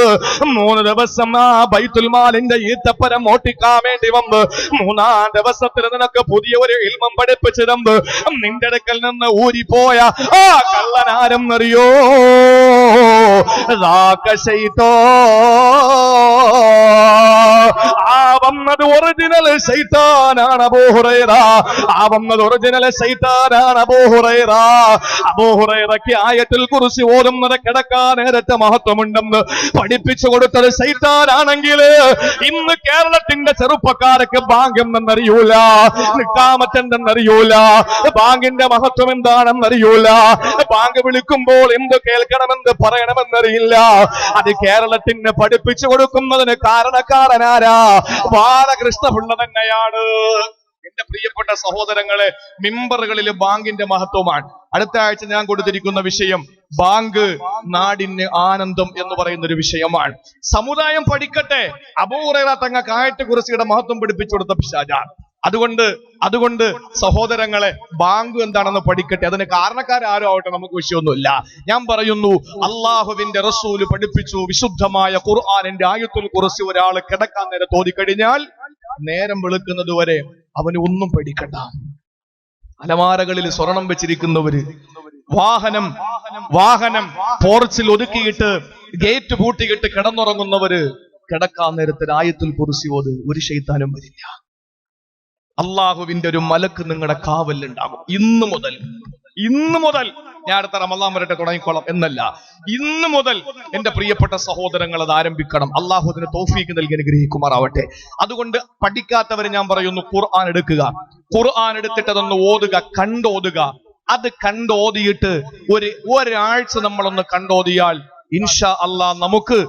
3 ദിവസം ആ ബൈത്തുൽ മാലിന്റെ ഈത്തപ്പരം ഓട്ടിക്കാൻ വേണ്ടി വന്ന് 3-ാം ദിവസത്തിൽ നിനക്ക് പുതിയ ഒരു ഇൽമം പഠിപ്പിച്ചു തന്ന് നിന്റെ അടുക്കൽ നിന്ന് ഊരിപ്പോയ ആ കള്ളനാരെന്നറിയോ? ആ വന്നത് ഒറിജിനൽ ശൈത്താനാണ് അബൂ ഹുറൈറ. ആ വന്നത് ഒറിജിനൽ ശൈത്താനാണ് അബൂ ഹുറൈറ. അബൂ ഹുറൈറയ്ക്ക് ആയത്തുൽ കുർസി ഓതുന്നത് കിടക്കാൻ നേരത്തെ മഹത്വമുണ്ടെന്ന് പഠിപ്പിച്ചു കൊടുത്തത് ശൈത്താനാണെങ്കിൽ ഇന്ന് കേരളത്തിന്റെ ചെറുപ്പക്കാർക്ക് ബാങ്ക് എന്തെന്നറിയൂല, നിക്കാമത്ത് എന്തെന്നറിയൂല, ബാങ്കിന്റെ മഹത്വം എന്താണെന്നറിയൂല, ബാങ്ക് വിളിക്കുമ്പോൾ എന്ത് കേൾക്കണമെന്ന് പറയണമെന്നറിയില്ല. അത് കേരളത്തിന് പഠിപ്പിച്ചു കൊടുക്കുന്നതിന് കാരണക്കാരനാരാ? ബാലകൃഷ്ണപിള്ള തന്നെയാണ്. എന്റെ പ്രിയപ്പെട്ട സഹോദരങ്ങളെ, മിമ്പറുകളിൽ ബാങ്കിന്റെ മഹത്വമാണ്. അടുത്ത ആഴ്ച ഞാൻ കൊടുത്തിരിക്കുന്ന വിഷയം ബാങ്ക് നാടിന് ആനന്ദം എന്ന് പറയുന്ന ഒരു വിഷയമാണ്. സമുദായം പഠിക്കട്ടെ. അബൂ ഹുറൈറ തങ്ങൾക്ക് ആയത്തുൽ മഹത്വം പഠിപ്പിച്ചു കൊടുത്ത പിശാചാണ്. അതുകൊണ്ട് സഹോദരങ്ങളെ, ബാങ്ക് എന്താണെന്ന് പഠിക്കട്ടെ. അതിന് കാരണക്കാരും ആവട്ടെ, നമുക്ക് വിഷയമൊന്നുമില്ല. ഞാൻ പറയുന്നു, അള്ളാഹുവിന്റെ റസൂല് പഠിപ്പിച്ചു, വിശുദ്ധമായ ഖുർആനിന്റെ ആയത്തുൽ കുർസി ഒരാൾ കിടക്കാൻ നേരം തോന്നിക്കഴിഞ്ഞാൽ നേരം വെളുക്കുന്നത് വരെ അവന് ഒന്നും പേടിക്കണ്ട. അലമാരകളിൽ സ്വർണം വെച്ചിരിക്കുന്നവര്, വാഹനം പോർച്ചിൽ ഒതുക്കിയിട്ട് ഗേറ്റ് പൂട്ടിയിട്ട് കിടന്നുറങ്ങുന്നവര് കിടക്കാൻ നേരത്തിൽ ആയത്തുൽ കുർസി ഓത്, ഒരു ശൈത്താനും വരില്ല. അള്ളാഹുവിന്റെ ഒരു മലക്ക് നിങ്ങളുടെ കാവലുണ്ടാകും. ഇന്ന് മുതൽ ഞാൻ അടുത്ത റമളാൻ വരട്ടെ തുടങ്ങിക്കോളാം എന്നല്ല, ഇന്ന് മുതൽ എന്റെ പ്രിയപ്പെട്ട സഹോദരങ്ങൾ അത് ആരംഭിക്കണം. അള്ളാഹു അതിന് തൗഫീഖ് നൽകി അനുഗ്രഹിക്കുമാറാവട്ടെ. അതുകൊണ്ട് പഠിക്കാത്തവര് ഞാൻ പറയുന്നു, ഖുർആൻ എടുക്കുക. ഖുർആൻ എടുത്തിട്ട് അതൊന്ന് ഓതുക, കണ്ടോതുക. അത് കണ്ടോതിയിട്ട് ഒരാഴ്ച നമ്മളൊന്ന് കണ്ടോതിയാൽ ഇൻഷാ അള്ളാ നമുക്ക്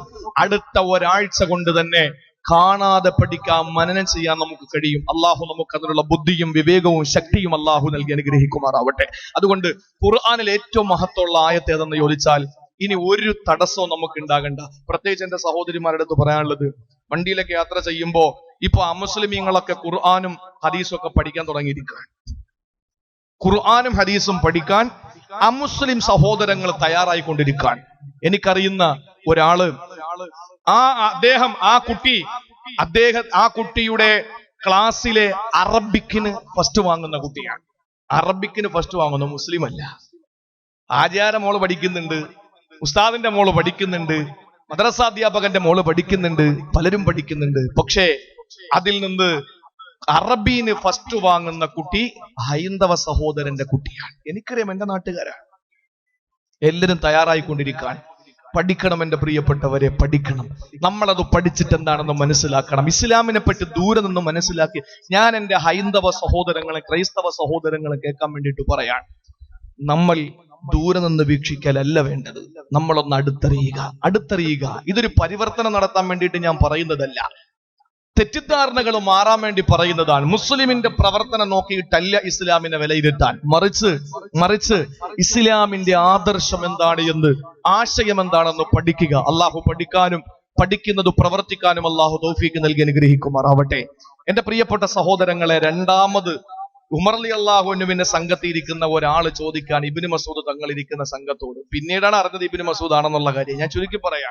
അടുത്ത ഒരാഴ്ച കൊണ്ട് തന്നെ കാണാതെ പഠിക്കാൻ, മനനം ചെയ്യാൻ നമുക്ക് കഴിയും. അള്ളാഹു നമുക്ക് അതിനുള്ള ബുദ്ധിയും വിവേകവും ശക്തിയും അള്ളാഹു നൽകി അനുഗ്രഹിക്കുമാറാവട്ടെ. അതുകൊണ്ട് ഖുർആനിൽ ഏറ്റവും മഹത്വമുള്ള ആയത്ത് ഏതെന്ന് ചോദിച്ചാൽ ഇനി ഒരു തടസ്സവും നമുക്ക് ഉണ്ടാകണ്ട. പ്രത്യേകിച്ച് എന്റെ സഹോദരിമാരുടെ അടുത്ത് പറയാനുള്ളത്, വണ്ടിയിലൊക്കെ യാത്ര ചെയ്യുമ്പോ ഇപ്പൊ അമുസ്ലിമീങ്ങളൊക്കെ ഖുർആനും ഹദീസും ഒക്കെ പഠിക്കാൻ തുടങ്ങിയിരിക്കുകയാണ്. ഖുർആനും ഹദീസും പഠിക്കാൻ അമുസ്ലിം സഹോദരങ്ങൾ തയ്യാറായിക്കൊണ്ടിരിക്കാൻ. എനിക്കറിയുന്ന ഒരാള്, ആ കുട്ടിയുടെ ക്ലാസ്സിലെ അറബിക്കിന് ഫസ്റ്റ് വാങ്ങുന്ന കുട്ടിയാണ്. അറബിക്കിന് ഫസ്റ്റ് വാങ്ങുന്ന മുസ്ലിം അല്ല. ആചാര മോള് പഠിക്കുന്നുണ്ട്, ഉസ്താദിന്റെ മോള് പഠിക്കുന്നുണ്ട്, മദ്രസാധ്യാപകന്റെ മോള് പഠിക്കുന്നുണ്ട്, പലരും പഠിക്കുന്നുണ്ട്. പക്ഷേ അതിൽ നിന്ന് അറബീന് ഫസ്റ്റ് വാങ്ങുന്ന കുട്ടി ഹൈന്ദവ സഹോദരന്റെ കുട്ടിയാണ്. എനിക്കറിയാം, എന്റെ നാട്ടുകാരാണ്. എല്ലാവരും തയ്യാറായിക്കൊണ്ടിരിക്കാൻ. പഠിക്കണം എന്റെ പ്രിയപ്പെട്ടവരെ, പഠിക്കണം. നമ്മളത് പഠിച്ചിട്ട് എന്താണെന്ന് മനസ്സിലാക്കണം. ഇസ്ലാമിനെ പറ്റി ദൂരെ നിന്ന് മനസ്സിലാക്കി ഞാൻ എന്റെ ഹൈന്ദവ സഹോദരങ്ങളെ, ക്രൈസ്തവ സഹോദരങ്ങളെ കേൾക്കാൻ വേണ്ടിയിട്ട് പറയാൻ, നമ്മൾ ദൂരെ നിന്ന് വീക്ഷിക്കലല്ല വേണ്ടത്, നമ്മളൊന്ന് അടുത്തറിയുക. ഇതൊരു പരിവർത്തനം നടത്താൻ വേണ്ടിയിട്ട് ഞാൻ പറയുന്നതല്ല, തെറ്റിദ്ധാരണകൾ മാറാൻ വേണ്ടി പറയുന്നതാണ്. മുസ്ലിമിന്റെ പ്രവർത്തനം നോക്കിയിട്ടല്ല ഇസ്ലാമിനെ വിലയിരുത്താൻ, മറിച്ച് ഇസ്ലാമിന്റെ ആദർശം എന്താണ് എന്ന്, ആശയം എന്താണെന്ന് പഠിക്കുക. അള്ളാഹു പഠിക്കാനും പഠിക്കുന്നത് പ്രവർത്തിക്കാനും അള്ളാഹു തൗഫീഖ് നൽകി അനുഗ്രഹിക്കുമാറാവട്ടെ. എന്റെ പ്രിയപ്പെട്ട സഹോദരങ്ങളെ, രണ്ടാമത് ഉമർ റളിയല്ലാഹു അൻഹുവിന്റെ സംഘത്തിരിക്കുന്ന ഒരാള് ചോദിക്കാൻ ഇബ്നു മസ്ഊദ് തങ്ങളിരിക്കുന്ന സംഘത്തോട്, പിന്നീടാണ് അറിഞ്ഞത് ഇബ്നു മസ്ഊദ് ആണെന്നുള്ള കാര്യം. ഞാൻ ചുരുക്കി പറയാം.